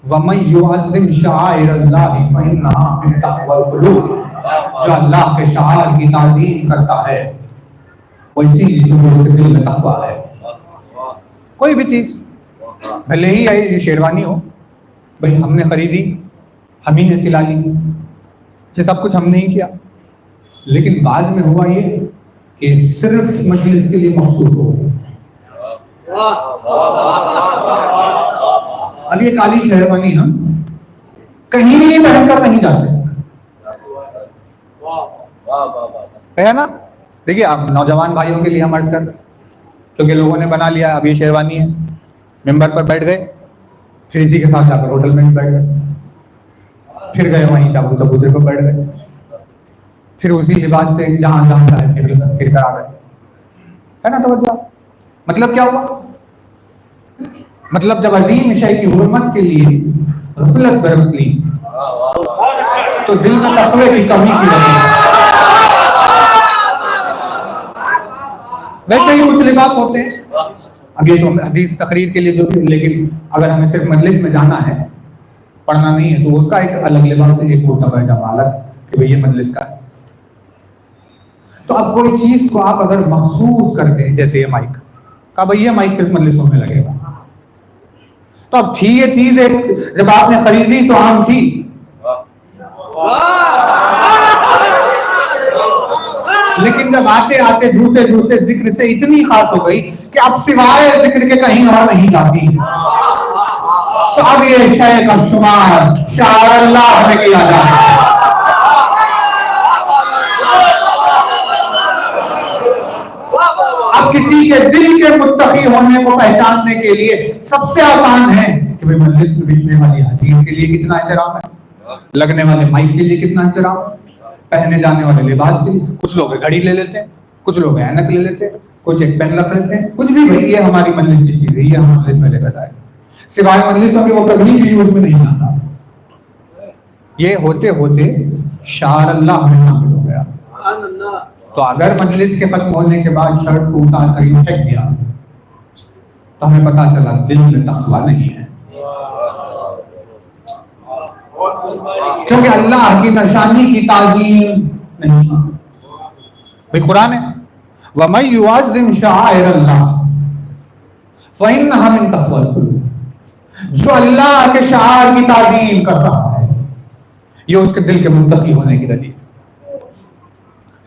वमन युअज़्ज़िम शाइरल्लाहि फ़इन्नहा मिन तक़वल क़ुलूब, जो अल्लाह के शार की ताज़ीम करता है वो इसीलिए उसके दिल में तक़वा है। कोई भी चीज भले ही ये शेरवानी हो, भाई हमने खरीदी, हम ही ने सिला ली, ये सब कुछ हमने ही किया, लेकिन बाद में हुआ ये कि सिर्फ मजलिस के लिए मखसूस हो। अब ये काली शेरवानी हम कहीं पहनकर नहीं जाते है ना। देखिए अब नौजवान भाइयों के लिए हम अर्ज कर रहे, क्योंकि लोगों ने बना लिया अब ये शेरवानी है, मेंबर पर बैठ गए, फिर इसी के साथ जाकर होटल में बैठ गए, फिर गए वहीं चाबू चबूतरे पर बैठ गए, फिर उसी लिबास से जहां जहां जाए फिर कर आ गए, है ना। तो मतलब क्या हुआ? मतलब जब अजीम शय की हुर्मत के लिए गफलत बरत ली तो दिल में तक़वे की कमी की वजह। वैसे ही कुछ लिबास होते हैं, अभी तो हदीस तकरीर के लिए जो भी, लेकिन अगर हमें सिर्फ मजलिस में जाना है, पढ़ना नहीं है, तो उसका एक अलग लिबास है, एक होता है जमालत कि भाई ये मजलिस का है। तो अब कोई चीज को आप अगर महसूस करते हैं, जैसे ये माइक का, भाई ये माइक सिर्फ मजलिसों में लगेगा, तो अब थी ये चीज एक, जब आपने खरीदी तो आम थी, लेकिन जब आते आते झूठे झूठे जिक्र से इतनी खास हो गई कि अब सिवाय जिक्र के कहीं और नहीं जाती, तो अब ये शय का शुमार शार अल्लाह में किया जाता है। अब किसी के दिल के मुत्तकी होने को पहचानने के लिए सबसे आसान है कि भाई मजलिस में बिछने वाली हसीन के लिए कितना एहतराम है, लगने वाले माइक के लिए कितना एहतराम है, पहने जाने वाले लिबास के लिए। कुछ लोग घड़ी ले लेते हैं, कुछ लोग ऐनक ले लेते हैं, कुछ एक पेन रख लेते हैं, कुछ भी, भाई ये हमारी मजलिस की चीज है, ये हम मजलिस में लेकर आए, सिवाय मजलिसों के वो कभी भी यूज में नहीं आता। ये होते होते शार अल्लाह में शामिल हो गया। तो अगर मजलिस के खत्म होने के बाद शर्ट को उतार कर फेंक दिया तो हमें पता चला दिल में तकवा नहीं है, क्योंकि अल्लाह की निशानी की ताज़ीम नहीं। भाई कुरान है, वमन युअज़्ज़िम शआइर अल्लाह फइन्नहा मिन तक़वल कुलूब, जो अल्लाह के शार की ताज़ीम कर रहा है ये उसके दिल के मुत्तकी होने की दलील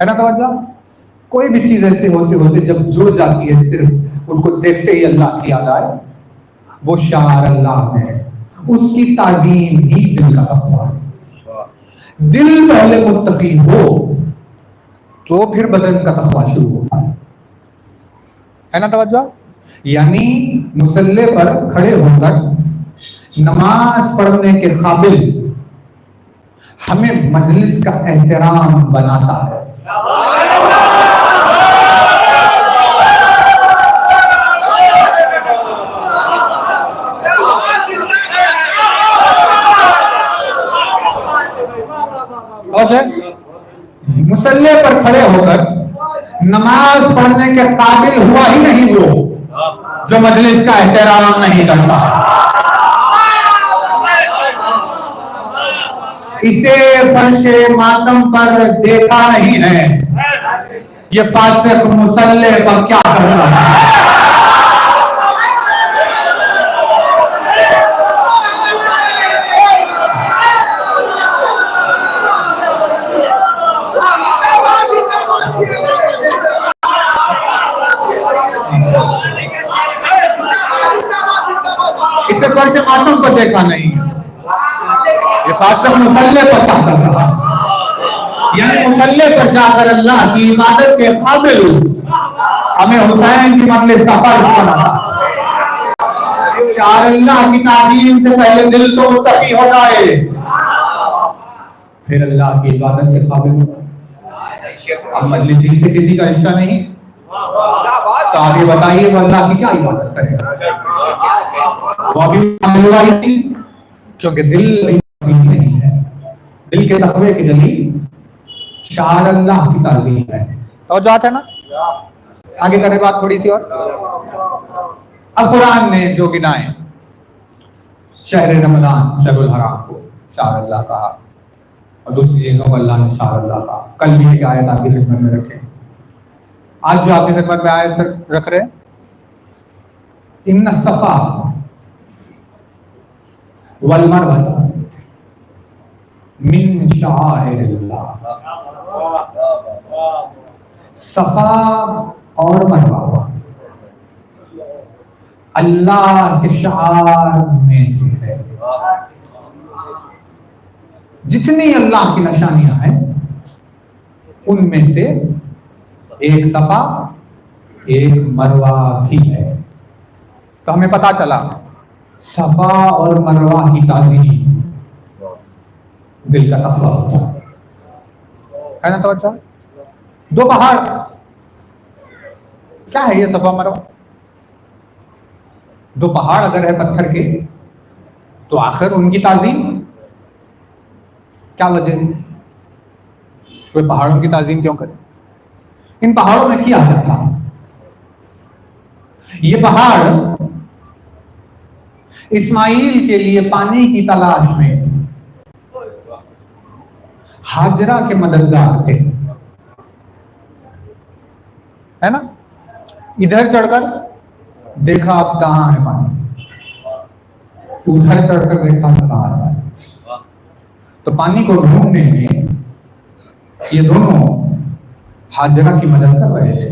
है ना। तवज्जो, कोई भी चीज ऐसे होते होते जब जुड़ जाती है, सिर्फ उसको देखते ही अल्लाह की याद आए, वो शार अल्लाह है, उसकी ताज़ीम ही दिल का तक़वा है। दिल पहले मुत्तकी हो तो फिर बदन का तक़वा शुरू होता है ना। तवज्जो, यानी मुसल्ले पर खड़े होकर नमाज पढ़ने के काबिल हमें मजलिस का एहतराम बनाता है। मुसल्ले पर खड़े होकर नमाज पढ़ने के काबिल हुआ ही नहीं वो जो मजलिस का एहतराम नहीं करता। इसे फर्शे मातम पर देखा नहीं है, ये फासिक मुसल्ले पर क्या कर रहा है। इसे फर्शे मातम पर देखा नहीं, ये फासिक मुसल्ले पर क्या कर रहा है। यानी मुसल्ले पर जाकर अल्लाह की इबादत के काबिल हमें हुसैन की मजलिस का फर्ज बनाता। शार अल्लाह की ताज़ीम से पहले दिल तो मुत्तकी हो जाए, फिर अल्लाह की इबादत के काबिल हो। अब मजलिस से किसी का रिश्ता नहीं तो आगे बताइए वो अल्लाह की क्या इबादत करेगा। वो अभी क्योंकि दिल नहीं है, दिल के तकवे की दलील शार अल्लाह की ताज़ीम है। तो जो आता है ना, आगे करें बात थोड़ी सी और। अब कुरान ने जो गिनाए शहर रमजान शहरुल हराम को शार अल्लाह कहा और दूसरी चीजों को अल्लाह ने शार अल्लाह कहा। कल भी एक आयत आपकी खिदमत में रखे, आज जो आपकी खिदमत में आयत रख रहे, इन्ना सफा वल मरवा मिन शाइरिल्लाह। सफा और मरवा अल्लाह के शार में से है। जितनी अल्लाह की निशानियां हैं उनमें से एक सफा एक मरवा भी है। तो हमें पता चला सफा और मरवा की ताज़ीम दिल का तक़वा होता है ना। तो अच्छा, दो पहाड़, क्या है ये सफा मरवा? दो पहाड़ अगर है पत्थर के तो आखिर उनकी ताज़ीम क्या वजह है? वे पहाड़ों की ताज़ीम क्यों करें? इन पहाड़ों में क्या था? ये पहाड़ इस्माइल के लिए पानी की तलाश में हाजरा के मददगार थे, है ना। इधर चढ़कर देखा अब कहां है पानी, उधर चढ़कर देखा अब कहां है पानी। तो पानी को ढूंढने में ये दोनों हाजरा की मदद कर रहे थे।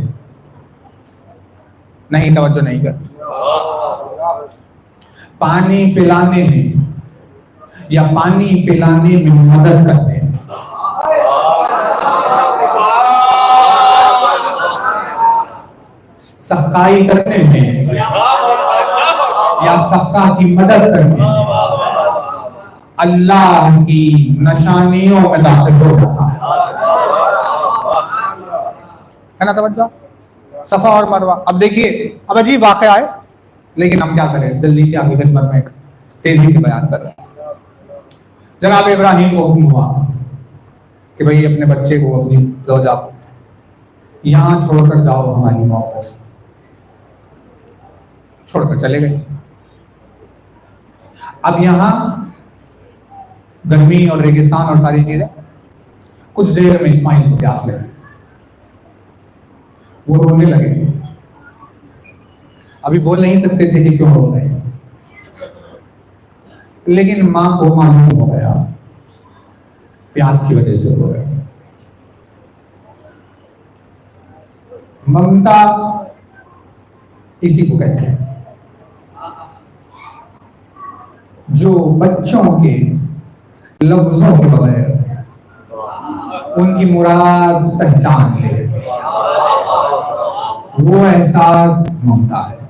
नहीं, तवज्जो नहीं कर। पानी पिलाने में या पानी पिलाने में मदद करते हैं। सफाई करने में या सफा की मदद करने में अल्लाह की निशानियों में दाखिल हो जाता है ना। तवज्जो, सफा और मरवा। अब देखिए, अब अजीब वाक़या है, लेकिन हम क्या करें, जल्दी से आगे खिदमत में तेजी से बयान कर रहे हैं। जनाब इब्राहिम को हुक्म हुआ कि भाई अपने बच्चे को अपनी ज़ौजा यहां छोड़कर जाओ, हमारी मौत, छोड़कर चले गए। अब यहां गर्मी और रेगिस्तान और सारी चीजें, कुछ देर में इस्माइल को प्यास लगी, वो रोने लगे। अभी बोल नहीं सकते थे कि क्यों रो रहे, लेकिन मां को मालूम हो गया प्यास की वजह से रो रहे। ममता इसी को कहते हैं जो बच्चों के लफ्जों के बगैर उनकी मुराद पहचान ले, वो एहसास ममता है।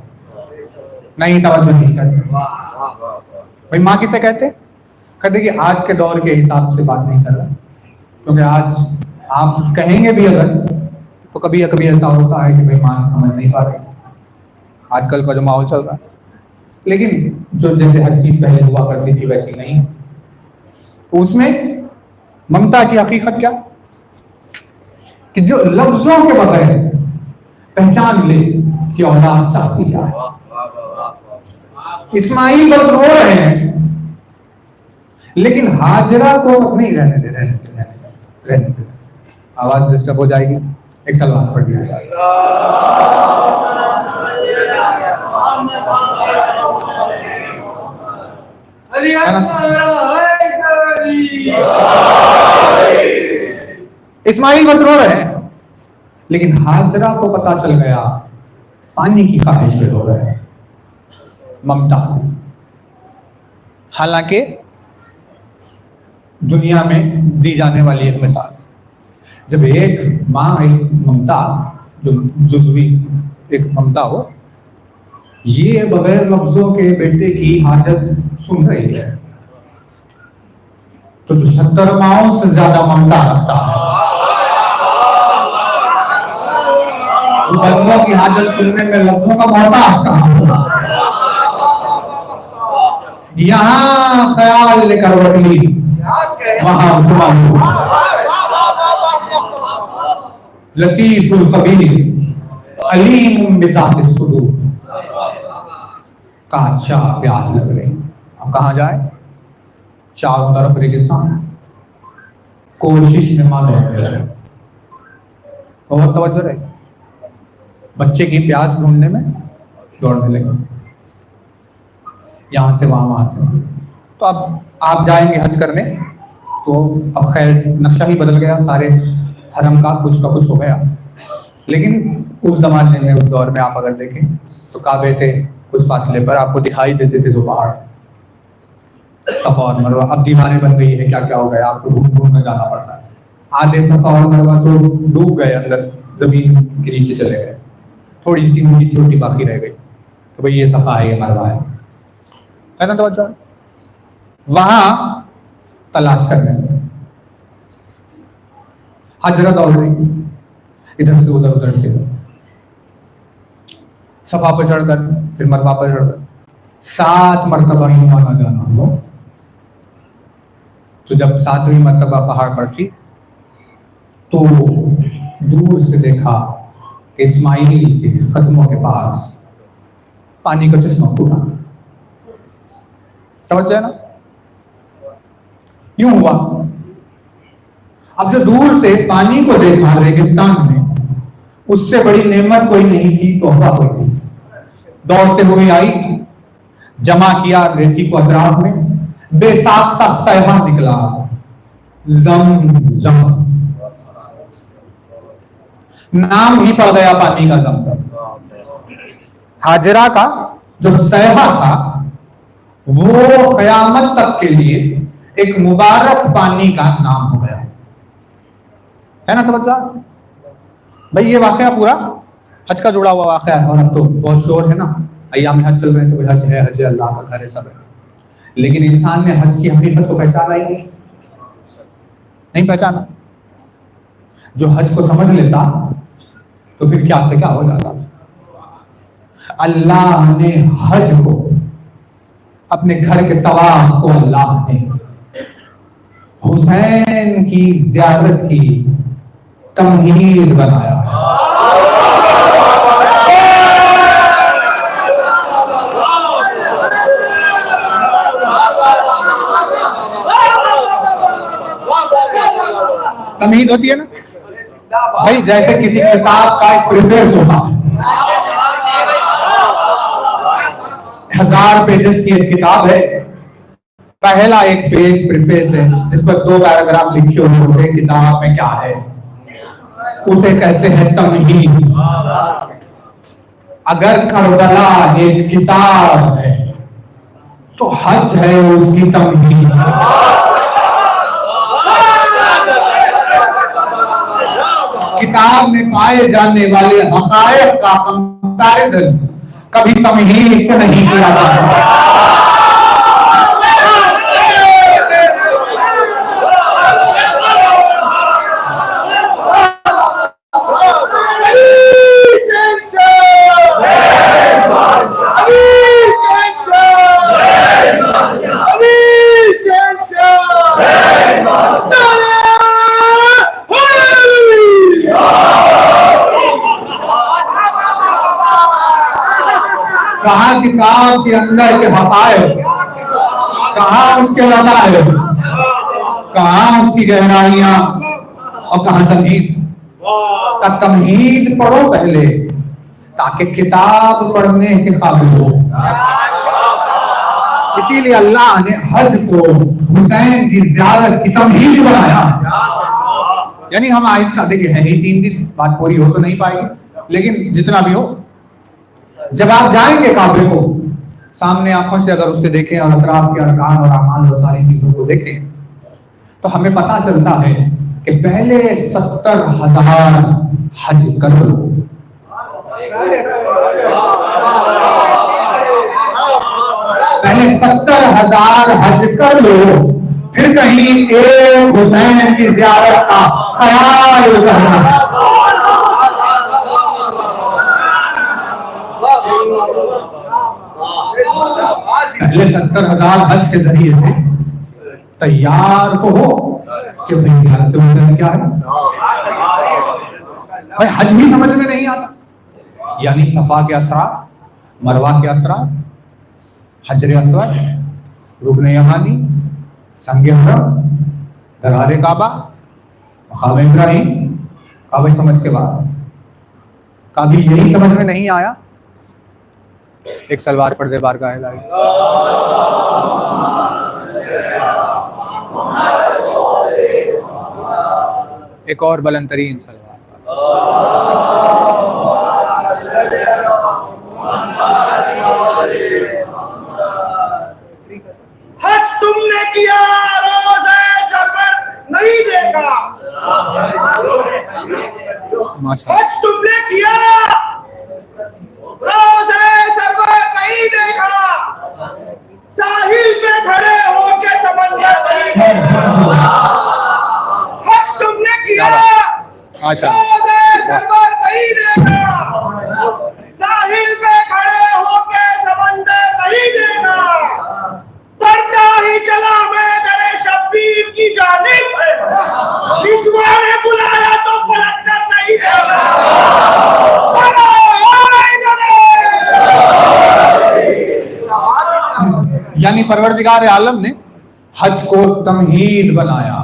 नहीं, तवज्जो नहीं करते। भाई माँ किसे कहते? कहते कि आज के दौर के हिसाब से बात नहीं कर रहा, क्योंकि आज आप कहेंगे भी अगर तो कभी कभी ऐसा होता है कि भाई माँ समझ नहीं पा रही, आजकल का जो माहौल चल रहा है। लेकिन जो जैसे हर चीज पहले हुआ करती थी वैसी नहीं। उसमें ममता की हकीकत क्या कि जो लफ्जों के बगैर पहचान ले कि औलाद चाहती क्या है। इस्माइल बस रो रहे हैं, लेकिन हाजरा को नहीं रहने दे। आवाज डिस्टर्ब हो जाएगी, एक सलवात पढ़ दिया जाएगा। इस्माइल बस रो रहे हैं, लेकिन हाजरा को पता चल गया पानी की ख्वाहिश में रो रहे हैं। ममता, हालांकि दुनिया में दी जाने वाली एक मिसाल, जब एक माँ एक ममता जो जुज़वी एक ममता हो, ये बगैर लफ्जों के बेटे की हाजत सुन रही है, तो जो 70 माओं से ज्यादा ममता रखता है, बंदों की हाजत सुनने में लफ्जों का मोहताज कहां। यहाँ ख्याल लेकर वही वहां सुबह लतीफुल खबीर अलीम बिज़ातिस सुदूर। का अच्छा प्यास लग रही, अब कहाँ जाए? चारों तरफ रेगिस्तान, कोशिश में मां दौड़ने लगे। बहुत तवज्जो रहे, बच्चे की प्यास ढूंढने में दौड़ने लगे, यहां से वहां से वहां। तो अब आप जाएंगे हज करने, तो अब खैर नक्शा ही बदल गया सारे हरम का कुछ हो गया, लेकिन उस जमाने में, उस दौर में आप अगर देखें तो काबे से कुछ फासले पर आपको दिखाई देते थे जो पहाड़, सफा और मरवा। अब दीवारें बन गई है, क्या क्या हो गया, आपको ढूंढ में जाना पड़ता है। आधे सफा और मरवा तो डूब गए, अंदर जमीन के नीचे चले गए, थोड़ी सी उनकी छोटी बाकी रह गई। तो भाई ये सफा है, ये मरवा है ना। तो वहां तलाश कर रहे हैं, हजरत दौड़ रही इधर से उधर से, सफा पर चढ़कर फिर मरवा पर चढ़कर 7 मरतबा ही आना जाना हो। तो जब 7वीं मरतबा पहाड़ पर थी, तो दूर से देखा कि इस्माइल के खत्मों के पास पानी का चश्मा फूटा। समझ जाए ना, यूं हुआ। अब जो दूर से पानी को देखा रेगिस्तान में, उससे बड़ी नेमत कोई नहीं थी, तोहफा कोई थी। दौड़ते हुए आई, जमा किया रेती को अतराफ में, बेसाख्ता सहमा निकला, ज़म नाम ही पड़ गया पानी का ज़मज़म। हाजरा का जो सहमा था वो क़यामत तक के लिए एक मुबारक पानी का नाम हो गया, है ना। समझा भाई, ये वाकया पूरा हज का जुड़ा हुआ वाकया है। और अब तो बहुत शोर है ना, अय्याम हज चल रहे हैं, तो हज है, हज अल्लाह का घर है, सब है। लेकिन इंसान ने हज की हकीकत को पहचाना ही नहीं पहचाना। जो हज को समझ लेता तो फिर क्या से क्या हो जाता। अल्लाह ने हज को, अपने घर के तवाफ को अल्लाह ने हुसैन की ज़ियारत की तमहीद बनाया है। तमहीद होती है ना भाई, जैसे किसी किताब का एक प्रिफेस होता है। 1000 पेजेस की एक किताब है, पहला एक पेज प्रिफेस है जिस पर 2 पैराग्राफ लिखे हुए होते हैं किताब में क्या है, उसे कहते हैं तमहीद। अगर करबला एक किताब है तो हज है उसकी तमहीद। किताब में पाए जाने वाले हक़ाइक़ का कंपैरिजन कभी तमहीद से नहीं किया जाता। कहाँ किताब के अंदर के हक़ाइक़, कहाँ उसके लताइफ़, कहाँ उसकी गहराइयां और कहाँ तमहीद। तमहीद पढ़ो पहले ताकि किताब पढ़ने के काबिल हो। इसीलिए अल्लाह ने हज को हुसैन की ज़ियारत की तमहीद बनाया। यानी हम आहिस्ता, देखिए है ही 3 दिन, बात पूरी हो तो नहीं पाएगी, लेकिन जितना भी हो, जब आप जाएंगे काबे को सामने आंखों से अगर उससे देखें और अतराफ के अरकान और अमाल और सारी चीजों को देखें तो हमें पता चलता है कि पहले 70,000 हज कर लो। पहले 70,000 हज कर लो, फिर कहीं एक हुसैन की ज़ियारत का ख्याल करना। पहले 70,000 हज के जरिए से तैयार तो हो कि भाई क्या है। भाई हज भी समझ में नहीं आता, यानी सफा के असरार, मरवा के असरार, हजर अस्वद, रुकन यमानी, संगे हरम, दरारे काबा, मकाम इब्राहिम, काबा समझ के बाद कभी यही समझ में नहीं आया एक सलवार पर्दे बार का है। एक और बुलंदतरीन सलवार। हज तुमने किया, रोज़े सरवर नहीं देखा। हज तुमने किया, रोज़े सरवर नहीं देखा। साहिल में खड़े होके समंदर नहीं देखा। हज तुमने किया, रोज़े सरवर नहीं देखा। साहिल में खड़े होके समंदर नहीं देखा। बढ़ता ही चला मैं दरे शब्बीर की जानिब, रिजवा ने बुलाया तो पलट कर नहीं देखा। यानी परवरदिगार आलम ने हज को तमहीद बनाया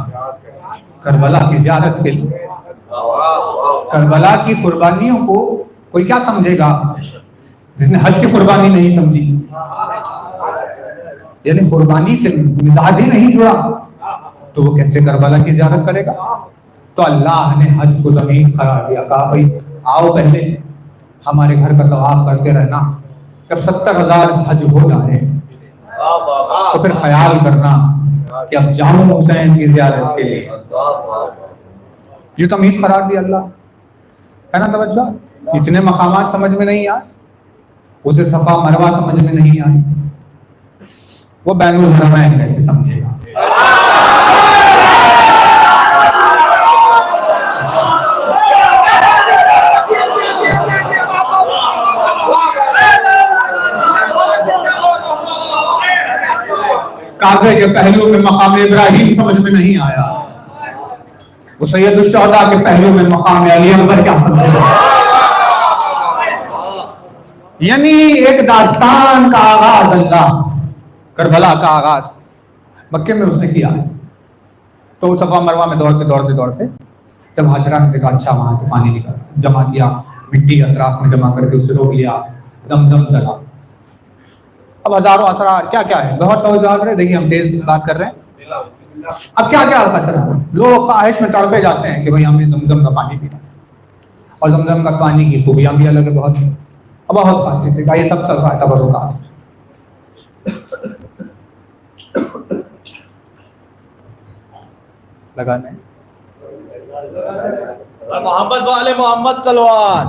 करबला की ज़ियारत के लिए। करबला की कुर्बानियों को कोई क्या समझेगा जिसने हज की कुर्बानी नहीं समझी, यानी कुर्बानी से मिजाज ही नहीं जुड़ा, तो वो कैसे करबला की ज़ियारत करेगा। तो अल्लाह ने हज को तमहीद करार दिया, कहा भाई आओ पहले हमारे घर का तवाफ करते रहना, जब 70,000 हज हो जाए तो फिर ख्याल करना कि अब जाऊं हुसैन की ज़ियारत के लिए। ये तमहीद करार दिया अल्लाह, है ना। तवज्जो, इतने मकामात समझ में नहीं आए, उसे सफा मरवा समझ में नहीं आई, वो बैनुल हरमैन कैसे समझेगा। काबे के पहलू में मकाम इब्राहिम समझ में नहीं आया, वो सैयदुश्शुहदा के पहलू में मकाम अली अकबर क्या समझ में आया। यानी एक दास्तान का आगाज अल्लाह, करबला का आगाज मक्के में उसने किया है। तो सफा मरवा में दौड़ते दौड़ते दौड़ते जब हाजरा ने देखा अच्छा वहां से पानी निकल जमा किया, मिट्टी अतराफ में जमा करके उसे रोक लिया, जमजम चला। अब हजारों असरार क्या क्या है, बहुत तवज्जो रहे, देखिए हम तेज बात कर रहे हैं। अब क्या क्या असरार, लोग ख्वाहिश में तड़पे जाते हैं कि भाई हमें जमजम का पानी पीना, और जमजम का पानी की खूबियां भी अलग है, बहुत खासियत है। ये सब चल रहा है तबरुकात। लगाने मोहम्मद वाले मोहम्मद सलवान।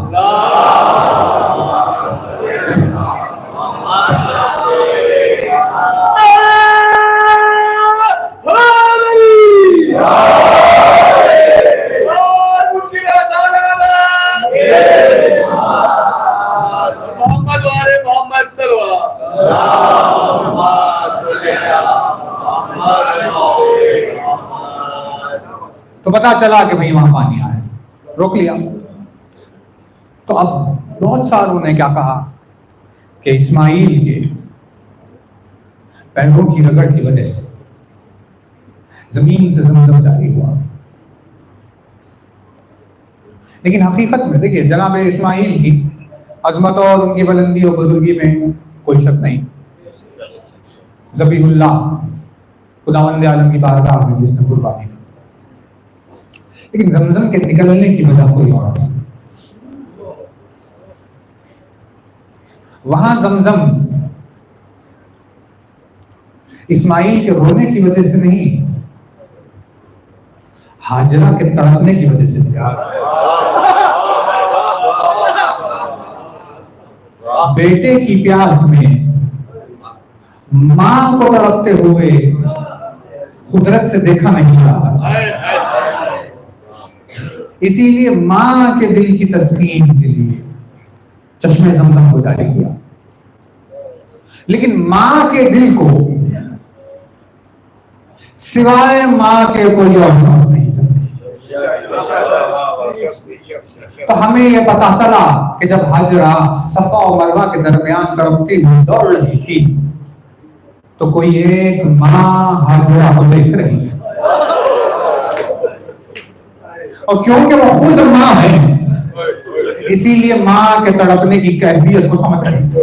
मोहम्मद वाले मोहम्मद सलवान। तो पता चला कि भाई वहां पानी आया, रोक लिया। तो अब बहुत सारों ने क्या कहा कि इस्माइल के पैरों की रगड़ की वजह से जमीन से जमजम जारी हुआ। लेकिन हकीकत में देखिए जनाब इस्माइल की अजमत और उनकी बुलंदी और बुजुर्गी में कोई शक नहीं। ज़बीहुल्लाह खुदावंद आलम की बारगाह में जिसने कुर्बानी की, लेकिन जमजम के निकलने की वजह कोई और नहीं। वहां जमजम इस्माइल के रोने की वजह से नहीं, हाजरा के तड़पने की वजह से निकला। बेटे की प्यास में मां को तड़पते हुए कुदरत से देखा नहीं रहा, इसीलिए मां के दिल की तस्कीन के लिए चश्मे जमजम को जारी किया। लेकिन मां के दिल को सिवाय मां के कोई और समझ नहीं सकता। तो हमें यह पता चला कि जब हाजरा सफा और मरवा के दरमियान तड़पती हुई दौड़ रही थी तो कोई एक मां हाजरा को देख रही थी, और क्योंकि वो खुद मां है इसीलिए मां के तड़पने की कैफियत को समझ रही थी।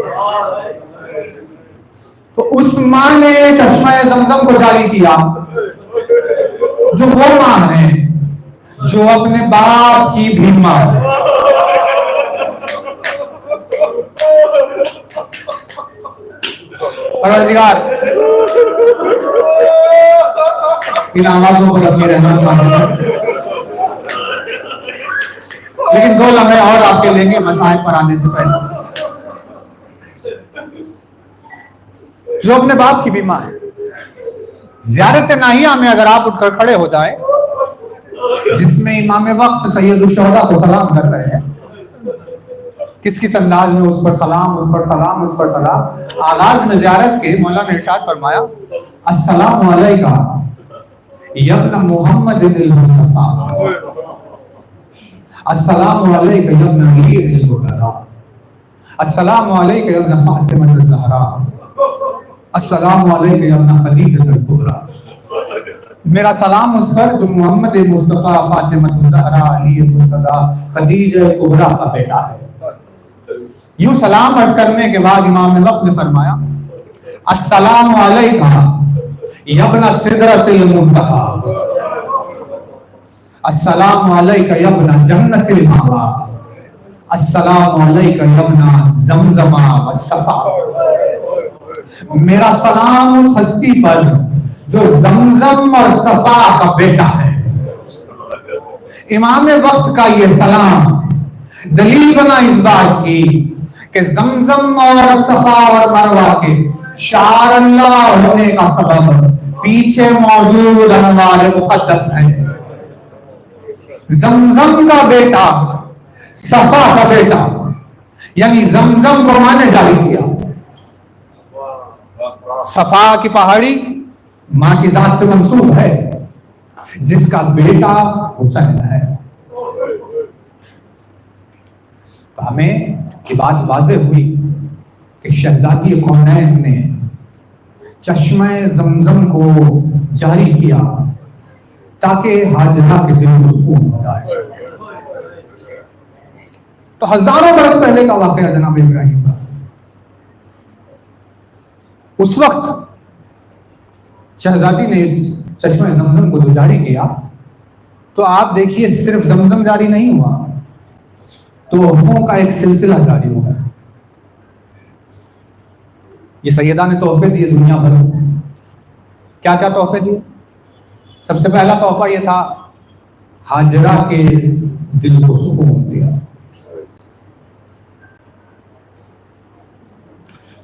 तो उस मां ने चश्मा जमजम को जारी किया, जो वो मां है जो अपने बाप की भी मां है। परवरदिगार इन आवाजों पर अपनी रहमत मांगे। लेकिन 2 लम्हे और आपके लेंगे मसाइल पर आने से पहले। जो अपने बाप की भी मां है, ज़ियारत नाहिया में अगर आप उठकर खड़े हो जाए, जिसमें इमाम वक्त सैयदुश्शुहदा को सलाम कर रहे हैं, किस किस अंदाज में उस पर सलाम, उस पर सलाम, उस पर सलाम। आगाज में ज़ियारत के मौला ने इरशाद फरमाया, अस्सलामु अलैका यब्न मुहम्मद बिल मुस्तफा, अस्सलामु अलैका यब्न अली बिल मुर्तज़ा, अस्सलामु अलैका यब्न फातिमा ज़हरा, अस्सलामु अलैका यब्न खदीजा कुबरा। मेरा सलाम उस पर जो मोहम्मद मुस्तफा, फातिमा ज़हरा, अली मुर्तज़ा, खदीजा कुबरा का बेटा है। यूं सलाम अर्ज करने के बाद इमाम वक्त ने फरमाया, अस्सलामु अलैका यब्न सिदरतिल मुंतहा, अस्सलामु अलैका यब्न जन्नतिल मावा, अस्सलामु अलैका यब्न ज़मज़मा वस्सफ़ा। मेरा सलाम उस हस्ती पर जो जमजम और सफा का बेटा है। इमाम वक्त का ये सलाम दलील बना इस बात की कि जमजम और सफा और मरवा के शार अल्लाह होने का सबब पीछे मौजूद अनवार मुक़द्दस है। जमजम का बेटा, सफा का बेटा, यानी जमजम को माने जारी किया। सफा की पहाड़ी मां की जात से मंसूब है, जिसका बेटा हुसैन है। तो हमें ये बात वाज़ेह हुई कि शहजादी कौनैन ने चश्मे जमजम को जारी किया ताकि हाजरा के दिल को सुकून हो जाए। तो हजारों बरस पहले का वाकया जनाब इब्राहिम का। उस वक्त शहजादी ने इस चश्मे जमजम को जो जारी किया, तो आप देखिए सिर्फ जमजम जारी नहीं हुआ, तोहफों का एक सिलसिला जारी हुआ। ये सैयदा ने तोहफे दिए दुनिया भर में। क्या क्या तोहफे दिए? सबसे पहला तोहफा ये था, हाजरा के दिल को सुकून दिया।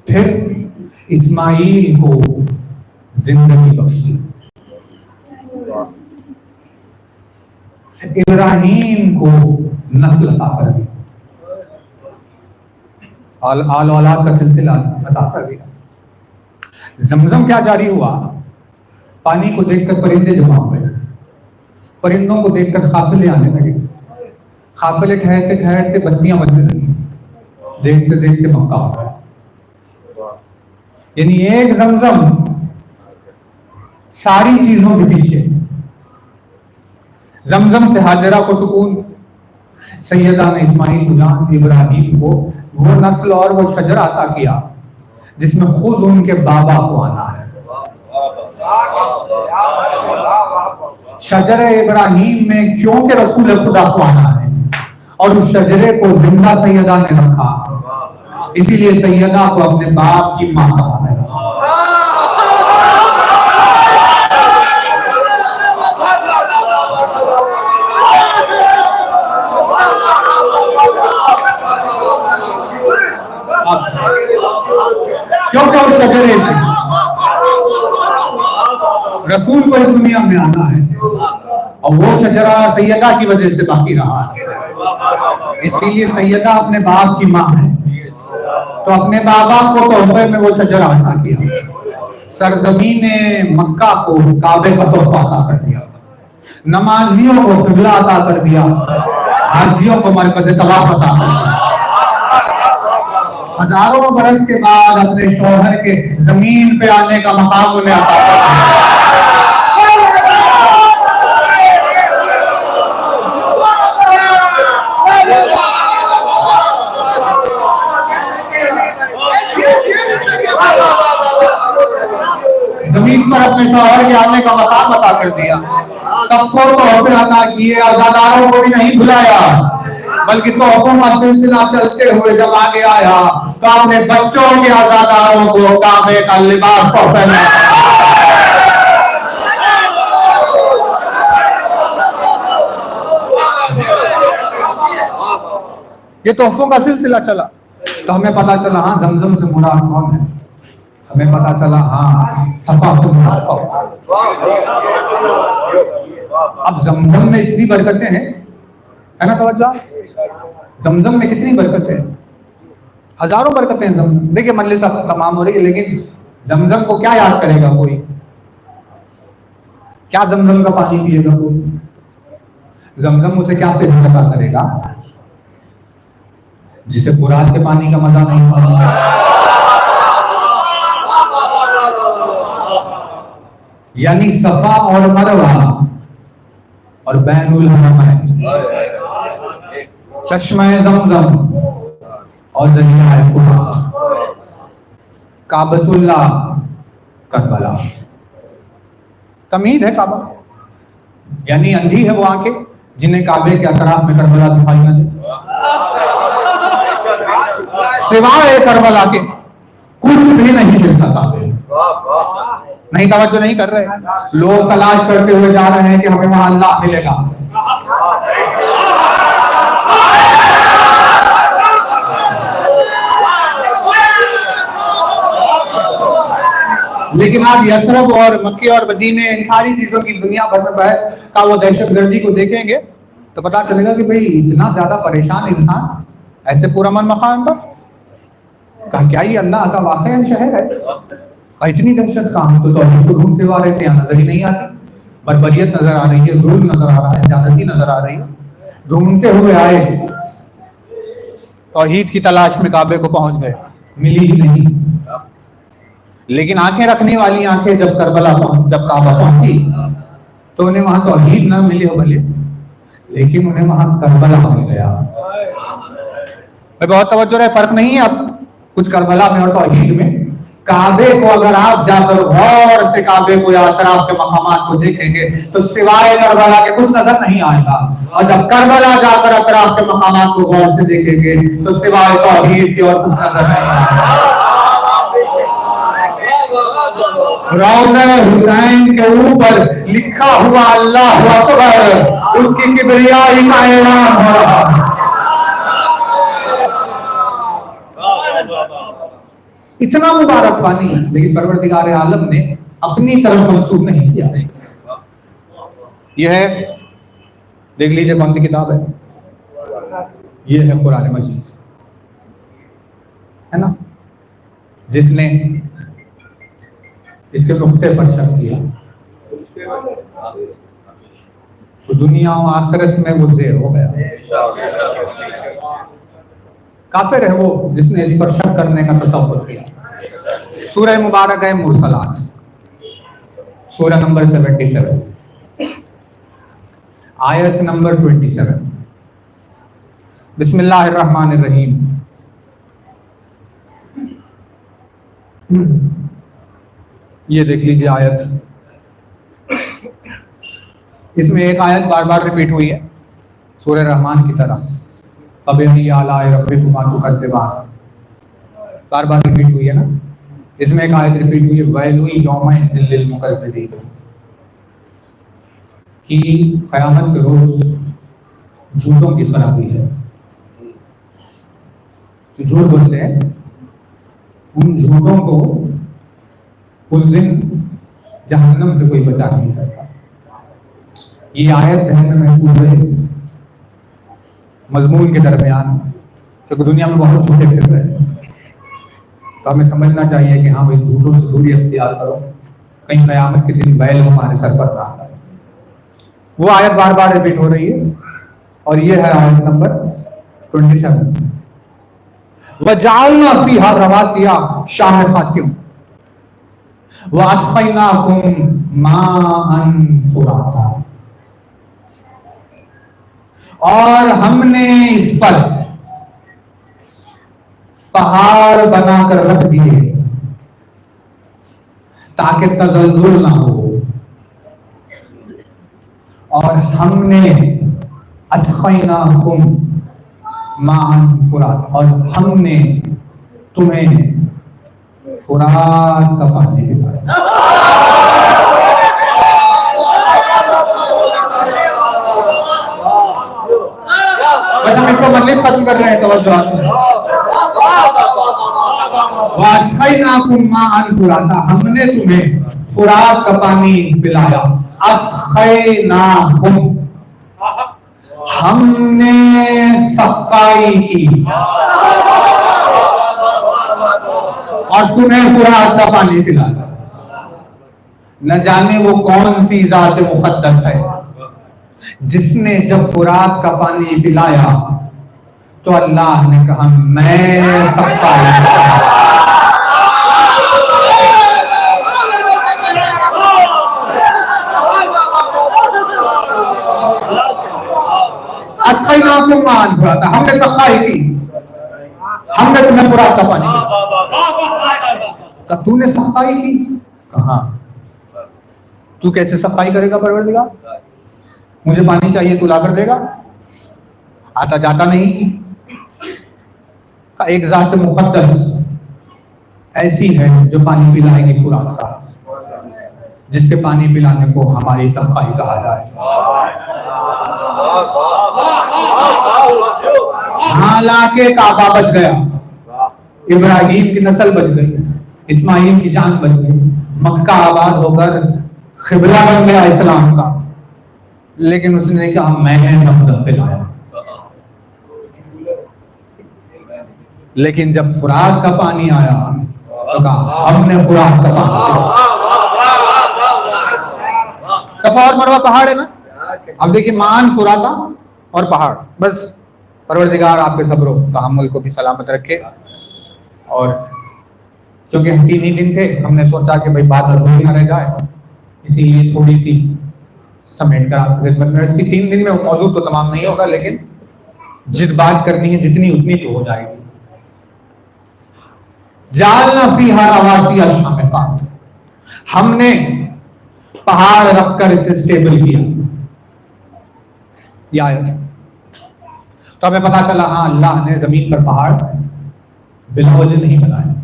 फिर इस्माइल को जिंदगी बख्शी, इब्राहिम को नस्ल अता कर दी, आल औलाद का सिलसिला अता कर दिया। जमजम क्या जारी हुआ? पानी को देखकर परिंदे जमा हो गए, परिंदों को देखकर काफिले आने लगे, काफिले ठहरते ठहरते बस्तियां बनने लगी, देखते देखते मक्का हो गया। यानी एक जमजम सारी चीजों के पीछे। जमजम से हाजरा को सुकून, सैयदा ने इस्माइल को जान, इब्राहिम को वो नस्ल और वो शजरा अता किया जिसमें खुद उनके बाबा को आना है। शजरे इब्राहिम में क्योंकि रसूल खुदा को आना है, और उस शजरे को जिंदा सैयदा ने रखा, इसीलिए सैयदा को अपने बाप की मां कहा है। क्योंकि उस शजरे से रसूल को इस दुनिया में आना है, और वो शजरा सैयदा की वजह से बाकी रहा है। इसीलिए सैयदा अपने बाप की मां है, तो अपने बाबा को तोहफे में वो शजरा अता किया। सरजमीन मक्का को काबे का तोहफा अता कर दिया, नमाजियों को किबला अता कर दिया, हाजियों को मरकज़ तवाफ अता कर दिया। हजारों बरस के बाद अपने शौहर के जमीन पे आने का मकाम उन्हें अता कर दिया। जमीन पर अपने शौहर के आने का मकाम अता कर दिया। सबको तोहफे अता किए, आजादारों को भी नहीं भुलाया, बल्कि तोहफों का सिलसिला चलते हुए जब आगे आया तो अपने बच्चों के आजादारों को काबे का लिबास को पहनाया। ये तोहफों का सिलसिला चला, तो हमें पता चला हाँ जमजम से मुराद कौन है। हमें पता चला हाँ सफा से मुराद कौन। अब जमजम में इतनी बरकतें हैं, है ना तवज्जो? जमजम में कितनी बरकतें हैं, हजारों बरकतें हैं जमजम। देखिए मजलिस तमाम हो रही है, लेकिन जमजम को क्या याद करेगा कोई? क्या जमजम का पानी पिएगा कोई? जमजम उसे क्या से अता करेगा? जिसे फुरात के पानी का मजा नहीं आता। यानी सफा और मरवा और बैनुल हरमैन, चश्मे जमजम और दरियाए फुरात, काबतुल्ला करबला। तमीद है काबा, यानी अंधी है वो आंखें जिन्हें काबे के अतराफ में करबला दिखाई न दे। सिवाय करबला के कुछ भी नहीं मिलता काबे। नहीं तवज्जो नहीं कर रहे लोग, तलाश करते हुए जा रहे हैं कि हमें वहां अल्लाह मिलेगा। लेकिन आप यसरब और मक्के और मदीने, इन सारी चीजों की दुनिया भर में बहस का वो दहशतगर्दी को देखेंगे तो पता चलेगा कि भाई इतना ज्यादा परेशान इंसान ऐसे पूरा मन मकान पर क्या ये अल्लाह का वाकई शहर है? और इतनी दहशत काम तो तौहीद को ढूंढते हुए आ रहे थे, यहाँ नजर ही नहीं आती। बर्बरियत नजर आ रही है, जुल्म नजर आ रहा है, ज्यादती नजर आ रही है। ढूंढते हुए आए, तौहीद की तलाश में काबे को पहुंच गए, मिली ही नहीं। लेकिन आंखें रखने वाली आंखें जब जब काबा पहुंची तो उन्हें वहां तौहीद ना मिली हो भले, लेकिन उन्हें वहां करबला मिल गया। बहुत तवज्जो है, फर्क नहीं है अब कुछ करबला में और तौहीद में। काबे को अगर आप जाकर गौर से काबे को या अतराफ के मकामात को देखेंगे तो सिवाय करबला के कुछ नजर नहीं आएगा, और जब करबला जाकर अतराफ के मकामात को गौर से देखेंगे तो सिवाय तौहीद के और कुछ नजर नहीं आएगा। रौज़ा हुसैन के ऊपर लिखा हुआ अल्लाहु अकबर, उसकी किबरियाई का ऐलान हो रहा है। इतना मुबारक पानी, लेकिन परवरदिगार आलम ने अपनी तरफ मंसूब नहीं किया। यह है, देख लीजिए कौन सी किताब है, यह है कुरान मजीद, है ना। जिसने इसके नुक्ते पर शक किया तो दुनिया और आखिरत में वो ज़ेर हो गया। काफिर है वो जिसने इस पर शक करने का तसव्वुर किया। सूरह मुबारक है मुरसलात, सूरह नंबर 77, आयत नंबर 27। बिस्मिल्लाहिर्रहमानिर्रहीम। ये देख लीजिए आयत, इसमें एक आयत बार बार रिपीट हुई है सूरह रहमान की तरह, फबिअय्यि आलाइ रब्बिकुमा तुकज़्ज़िबान, बार बार रिपीट हुई है ना। इसमें एक आयत रिपीट हुई है, वैलुन यौमइज़िन लिलमुकज़्ज़िबीन, कि क़यामत के रोज झूठों की खराबी है। जो झूठ बोलते हैं उन झूठों को उस दिन जहन्नम से कोई बचा नहीं सकता। ये आयत जहन में महफूज है मजमून के दरमियान, क्योंकि दुनिया में बहुत झूठे फिर रहे हैं, तो हमें समझना चाहिए कि हाँ भाई झूठों से दूरी अख्तियार करो, कहीं क़यामत के दिन बैल हमारे सर पर ना आए। वो आयत बार बार रिपीट हो रही है, और ये है आयत नंबर 27। वजअलना फीहा रवासिया शामिखातिन वअस्क़यनाकुम माअन फुराता, और हमने इस पर पहाड़ बनाकर रख दिए ताकि तज़ल्ज़ुल ना हो, और हमने अस्क़यनाकुम माअन फुरात, और हमने तुम्हें फुरात का पानी पिलाया। बस हम इसको मजलिस खत्म कर रहे हैं, तवज्जो। वास्क़यनाकुम माअन फुराता, हमने तुम्हें फुरात का पानी पिलाया। अस्क़यनाकुम, हमने सक़ाई की और तुम्हें फुरात का पानी पिलाया। न जाने वो कौन सी ज़ात मुक़द्दस है जिसने जब फुरात का पानी पिलाया तो अल्लाह ने कहा मैं सक़ाई। अस्क़यनाकुम माअन फुराता, हमने सक़ाई की, हमने तुम्हें फुरात का पानी पिलाया। तूने सफ़ाई की, कहा तू कैसे सफाई करेगा परवरदिगार? मुझे पानी चाहिए, तू ला कर देगा? आता जाता नहीं। का एक जात मुक़द्दस ऐसी है जो पानी पिलाएगी फुरात का, जिसके पानी पिलाने को हमारी सफाई कहा जाए। हालांकि काबा बच गया, इब्राहिम की नस्ल बच गई, इस्माइल की जान बच गई, मक्का आबाद होकर क़िबला बन गया इस्लाम का, लेकिन उसने कहा मैंने ज़मज़म पिलाया। लेकिन जब फुरात का पानी आया तो का हमने फुरात का सफा और मरवा पहाड़ है ना। अब देखिए मान फुराता और पहाड़, बस परवरदिगार आपके सब्र तहम्मुल को भी सलामत रखे। और क्योंकि हम 3 ही दिन थे, हमने सोचा कि भाई बात अधूरी ना रह जाए, इसीलिए थोड़ी सी समेट कर आपकी खिदमत में। इसकी 3 दिन में मौजूद तो तमाम नहीं होगा, लेकिन जित बात करनी है जितनी उतनी तो हो जाएगी। जालना फीहा रवासी अल-शामिक़ात, हमने पहाड़ रखकर इसे स्टेबल किया। यह आयत तो हमें पता चला, हाँ अल्लाह ने जमीन पर पहाड़ बिला वजह नहीं बनाए।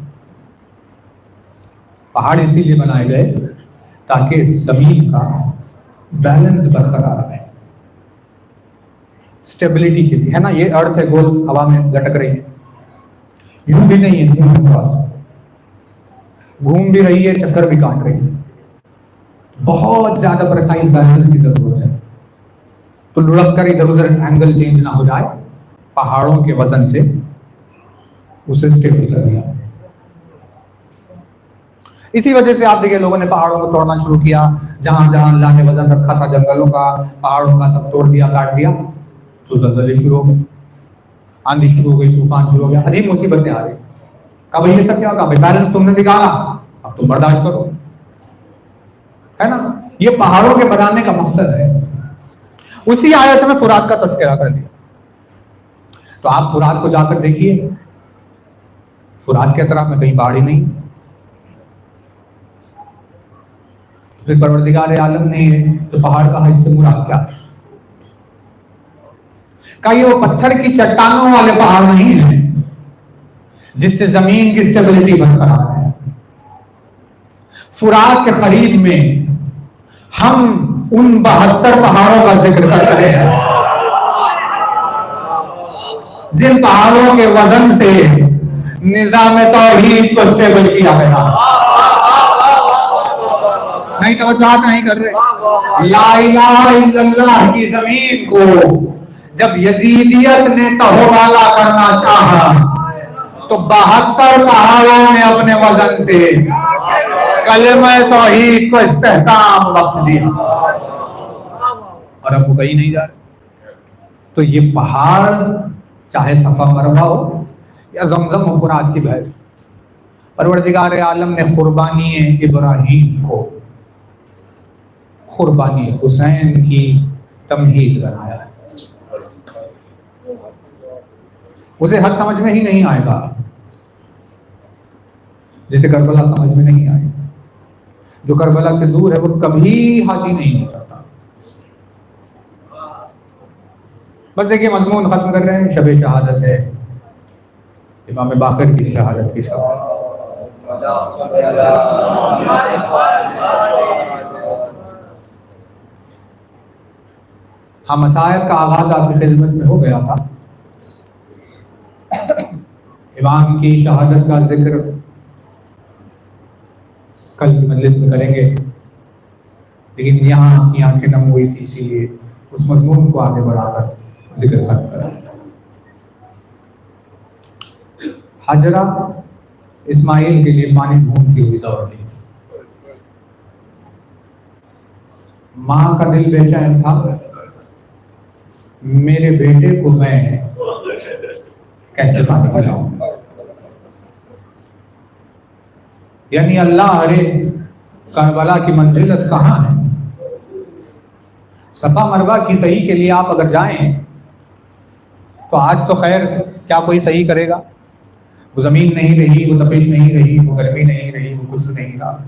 पहाड़ इसीलिए बनाए गए ताकि जमीन का बैलेंस बरकरार रहे, स्टेबिलिटी के लिए, है ना। ये अर्थ है, गोल हवा में लटक रही है, यूं भी नहीं है, यूं पास घूम भी रही है, चक्कर भी काट रही है। बहुत ज्यादा प्रिसाइज बैलेंस की जरूरत है, तो लुढ़क कर इधर उधर एंगल चेंज ना हो जाए। पहाड़ों के वजन से उसे स्टेबल कर दिया। इसी वजह से आप देखिए लोगों ने पहाड़ों को तोड़ना शुरू किया। जहां जहां अल्लाह ने वजन रखा था जंगलों का, पहाड़ों का, सब तोड़ दिया, काट दिया, तो ज़लज़ले शुरू हो गए, आंधी शुरू हो गई, तूफान शुरू हो गया, अजीब मुसीबतें आ रही। कब ये सब क्या होगा? भाई बैलेंस तुमने निकाला, अब तुम बर्दाश्त करो, है ना। ये पहाड़ों के बनाने का मकसद है। उसी आयत में फुरात का तज़किरा कर दिया। तो आप फुरात को जाकर देखिए, फुरात के तरफ में कहीं पहाड़ी नहीं। फिर परवरदिगार आलम ने तो पहाड़ का हिस्से मुराद क्या का, ये वो पत्थर की चट्टानों वाले पहाड़ नहीं है जिससे जमीन की स्टेबिलिटी बरकरार है। फुरात के करीब में हम उन 72 पहाड़ों का जिक्र कर रहे हैं जिन पहाड़ों के वजन से निजाम तौहीद को स्टेबल किया गया। नहीं तवज्जो नहीं कर रहे। ला इलाहा इल्लल्लाह की जमीन को जब यजीदियत ने तहोबाला करना चाहा तो 72 पहाड़ों ने अपने वजन से कलमा तौहीद को इस्तेहकाम बख्श दिया, और अब वो कहीं नहीं जा रहे। तो ये पहाड़ चाहे सफा मरवा हो या जमजम और फुरात की बहस, परवरदिगार आलम ने कुर्बानी इब्राहीम को कुर्बानी हुसैन की तमहीद बनाया है। उसे हद समझ में ही नहीं आएगा जिसे करबला समझ में नहीं आए। जो करबला से दूर है वो कभी हाजी नहीं हो सकता। बस देखिए मजमून खत्म कर रहे हैं, शब शहादत है, इमाम बाकर की शहादत की शब। हाँ, मसाइब का आगाज आपकी खिदमत में हो गया था। इमाम की शहादत का जिक्र कल की मजलिस में करेंगे, लेकिन यहाँ की आंखें नम हुई थी, इसीलिए उस मजमून को आगे बढ़ाकर जिक्र करें। हाजरा इस्माइल के लिए पानी ढूंढती हुई दौड़ रही। माँ का दिल बेचैन था, मेरे बेटे को मैं कैसे पानी पिलाऊं। यानी अल्लाह, अरे करबला की मंजिलत कहाँ है? सफा मरवा की सही के लिए आप अगर जाएं तो आज तो खैर क्या कोई सही करेगा। वो जमीन नहीं रही, वो तपिश नहीं रही, वो गर्मी नहीं रही, वो कुछ नहीं रहा।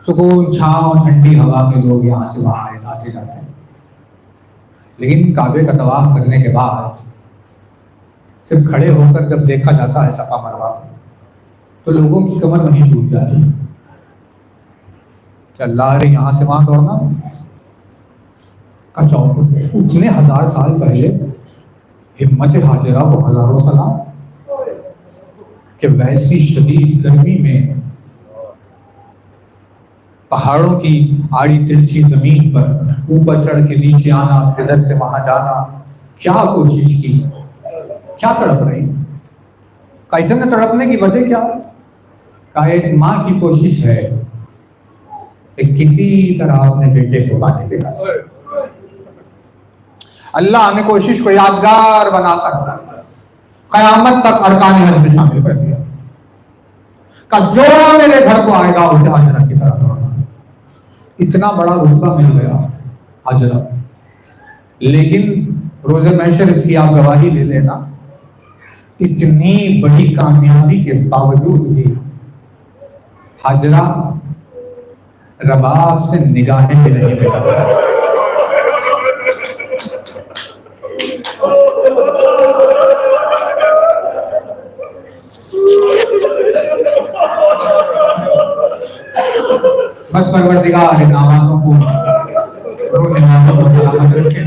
सुकून, छांव, ठंडी हवा में लोग यहाँ से वहाँ आते जाते हैं। लेकिन काबे का तवाफ करने के बाद सिर्फ खड़े होकर जब देखा जाता है सफा मरवा, तो लोगों की कमर वहीं टूट जाती है कि अल्लाह रे यहाँ से वहां दौड़ना का चौक। उतने 1000 साल पहले हिम्मत हाजिरा को हजारों सलाम कि वैसी शदीद गर्मी में पहाड़ों की आड़ी तिरछी जमीन पर ऊपर चढ़ के नीचे आना, इधर से वहां जाना, क्या कोशिश की, क्या तड़प रही का। इतने तड़पने की वजह क्या है? का एक माँ की कोशिश है कि किसी तरह अपने बेटे को पाने देगा। अल्लाह ने कोशिश को यादगार बनाकर कयामत तक अरकान हज में शामिल कर दिया। का जो मेरे घर को आएगा उसे हाजरा की तरह दौड़ना। इतना बड़ा रुतबा मिल गया हाजरा। लेकिन रोज़े महशर इसकी आप गवाही ले लेना, इतनी बड़ी कामयाबी के बावजूद भी हाजरा रबाब से निगाहें भी नहीं मिला। बस परवरदिगार इन आवाज़ों को, रोने वालों को सलामत रखे।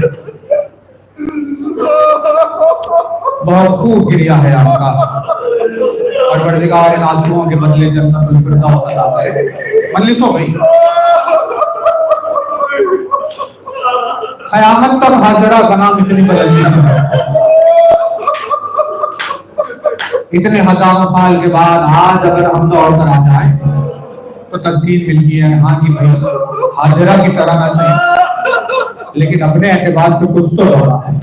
बहुत खूब गिरिया है आपका। परवरदिगार इन आंसुओं के बदले जन्नतुल फिरदौस अता करे। मजलिस हो गई। क़यामत तक हाजरा का नाम इतनी बदलती है। इतने हजारों साल के बाद आज अगर हम दौड़ कर आ जाए तो तस्कीन मिलती है, हाँ कि भाई हाजरा की तरह ना सही लेकिन अपने एतबार से कुछ तो दौड़ा है।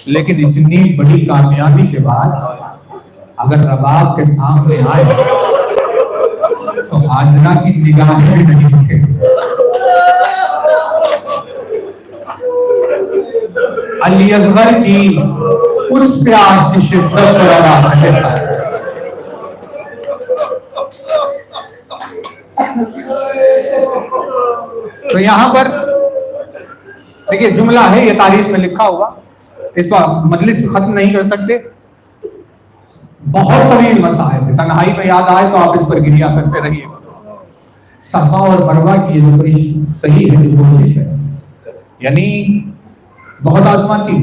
लेकिन इतनी बड़ी कामयाबी के बाद अगर रबाब के सामने आए तो हाजरा की निगाहें भी नहीं दिखे। अली असगर की उस प्यास की शिद्दत पर अदा करता है। तो यहां पर देखिए जुमला है, ये तारीख में लिखा हुआ, इस पर मजलिस खत्म नहीं कर सकते। बहुत तवील मसाइल है, तन्हाई में याद आए तो आप इस पर गिरिया करते रहिए। सफा और मरवा की जो बड़ी सही है जो कोशिश है, यानी बहुत आजमाती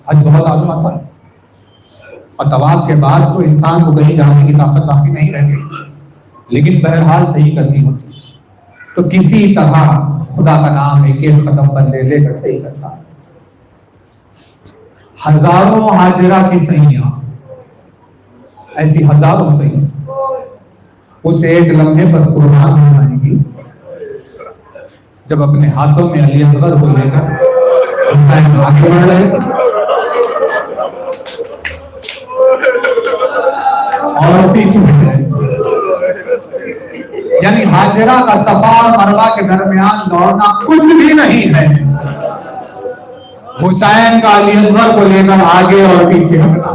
आज बहुत आजमाता है। और तवाफ के बाद तो इंसान को कहीं जाने की ताकत बाकी नहीं रहती, लेकिन बहरहाल सही करनी होती। तो किसी तरह खुदा का नाम एक एक कदम पर ले लेकर सही करता है। हजारों हाजिरा की सहियां, ऐसी हजारों सही उस एक लम्हे पर कुर्बान हो जाएंगी जब अपने हाथों में अली असगर को लेकर आगे बढ़ रहे और पीछे हट रहे। यानी हाजिरा का सफा और मरवा के दरमियान दौड़ना कुछ भी नहीं है। हुसैन का अली असगर को लेकर आगे और पीछे हटना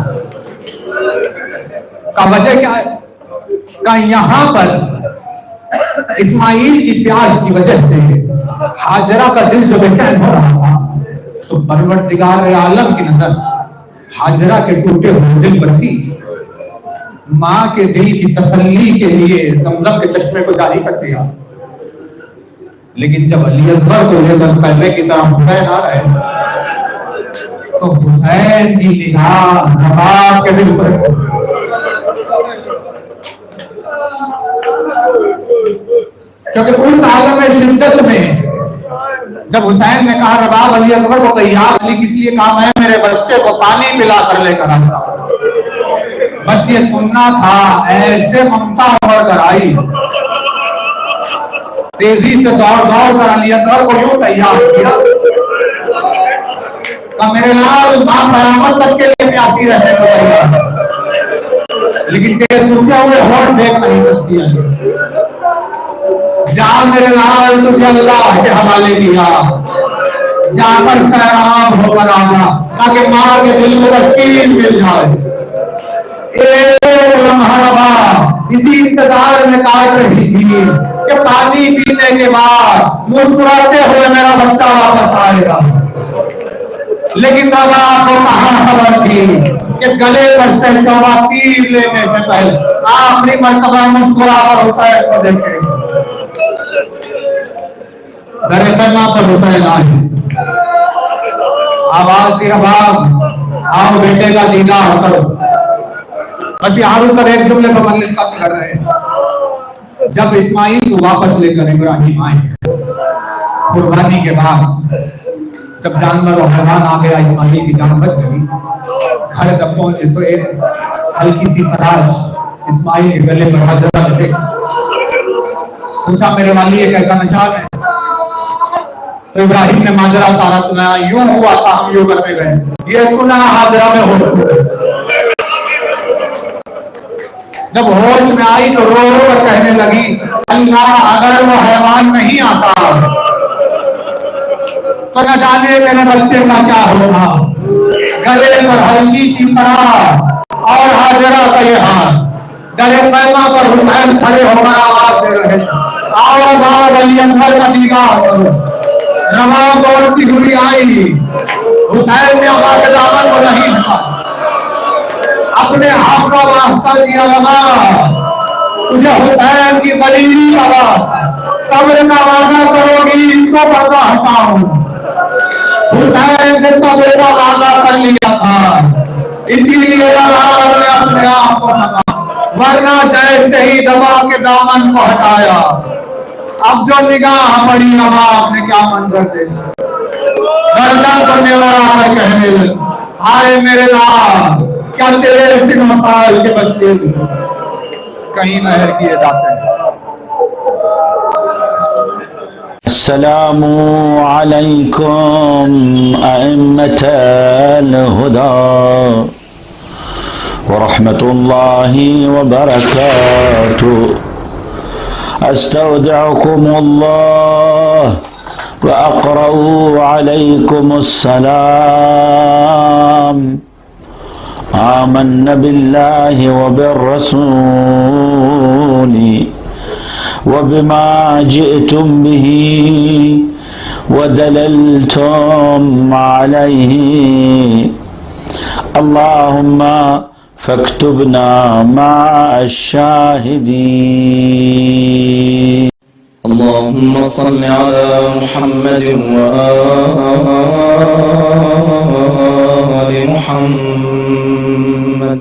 का वजह क्या है? का यहाँ पर इस्माइल की प्यास की वजह से हाजरा का दिल जो बेचैन हो रहा था, तो परवरदिगार आलम की नजर हाजरा के टूटे हुए दिल पर थी। माँ के दिल की तसल्ली के लिए जमजम के चश्मे को जारी कर दिया। लेकिन जब अली असगर को लेकर फैले की तरफ हुसैन आ रहे तो हुसैन की निगाह रबाब के दिल पर। क्योंकि उस आलम शिद्दत में जब हुसैन ने कहा रबाब अली असगर को तैयार, अली किस लिए कहा? मैं मेरे बच्चे को पानी पिला कर लेकर आता, बस ये सुनना था। ऐसे ममता उमड़ कर आई, तेजी से दौड़ दौड़ कर अली असगर को यूं तैयार किया का मेरे लाल मां कयामत तक के लिए प्यासी रहने को तैयार, लेकिन तेरे सूखे हुए होठ देख नहीं सकती है। जा मेरे लाल तुझे अल्लाह के हवाले दिया, जाकर सैराब होकर आना ताकि मां के दिल को तस्कीन मिल जाए। एक लम्हा इसी इंतजार में काट रही थी कि पानी पीने के बाद मुस्कुराते हुए मेरा बच्चा वापस आएगा। लेकिन बाबा को कहां खबर थी कि गले पर से चौबा तीर लेने से पहले आखिरी मर्तबा मुस्कुरा कर हुसैन को देखे। मेरे पैमा पर हुसैन आए, आवाज दी रबाब आओ बेटे का दीदार करो। बस यहाँ पर एक जुमले पर मजलिस खत्म कर रहे हैं। जब इस्माइल को वापस लेकर इब्राहिम आए कुर्बानी के बाद, जब जानवर और हैवान आ गया, इस्माइल की जान बच गई। घर जब पहुंचे तो एक हल्की सी फराश इस्माइल के गले पर हाजरा लगे। पूछा मेरे वाली ये कैसा निशान है? तो इब्राहिम ने माजरा सारा सुनाया। यूं हुआ था, हम यूं करने गए, ये सुना हाजरा में हो। जब होश में आई तो रो रो कर कहने लगी, अल्लाह अगर वो हैवान नहीं आता तो न जाने मेरे बच्चे का क्या होगा। गले पर हल्की सी परा और हाजरा का ये हाथ, गले पैमा पर हुसैन खड़े होकर आवाज दे रहे, आओ बाब अली असगर का निगाह करो। रवा दौड़ती हुई आई, हुसैन ने आवाज दामन को नहीं हटा, अपने हाथ का वास्ता दिया। लगा तुझे हुसैन की गलीरी का वास्ता, सब्र का वादा करोगी तो पर्दा हटाऊं। हुसैन से सब्र का वादा कर लिया था, इसीलिए अल्लाह ने अपने आप को ढका, वरना जैसे ही दबा के दामन को हटाया, अब जो निगाह पड़ी हवा आपने क्या मंजर देखा। गर्दन करने वाला कहने लगे, आए मेरे लाल, क्या तेरे 9 साल के बच्चे कहीं नहर किए जाते हैं। अस्सलामु अलैकुम अइम्मतल हुदा व रहमतुल्लाहि व बरकातुहू। अस्तौदिउकुमुल्लाह व अक़रऊ अलैकुमुस्सलाम। आमन्ना बिल्लाहि व बिर्रसूली वबिमा जिअतुम बिही वदललतुम अलैहि। अल्लाहुम्मा फक्तुबना मअश-शाहिदीन। अल्लाहुम्मा सल्लि अला मुहम्मद व आलि मुहम्मद।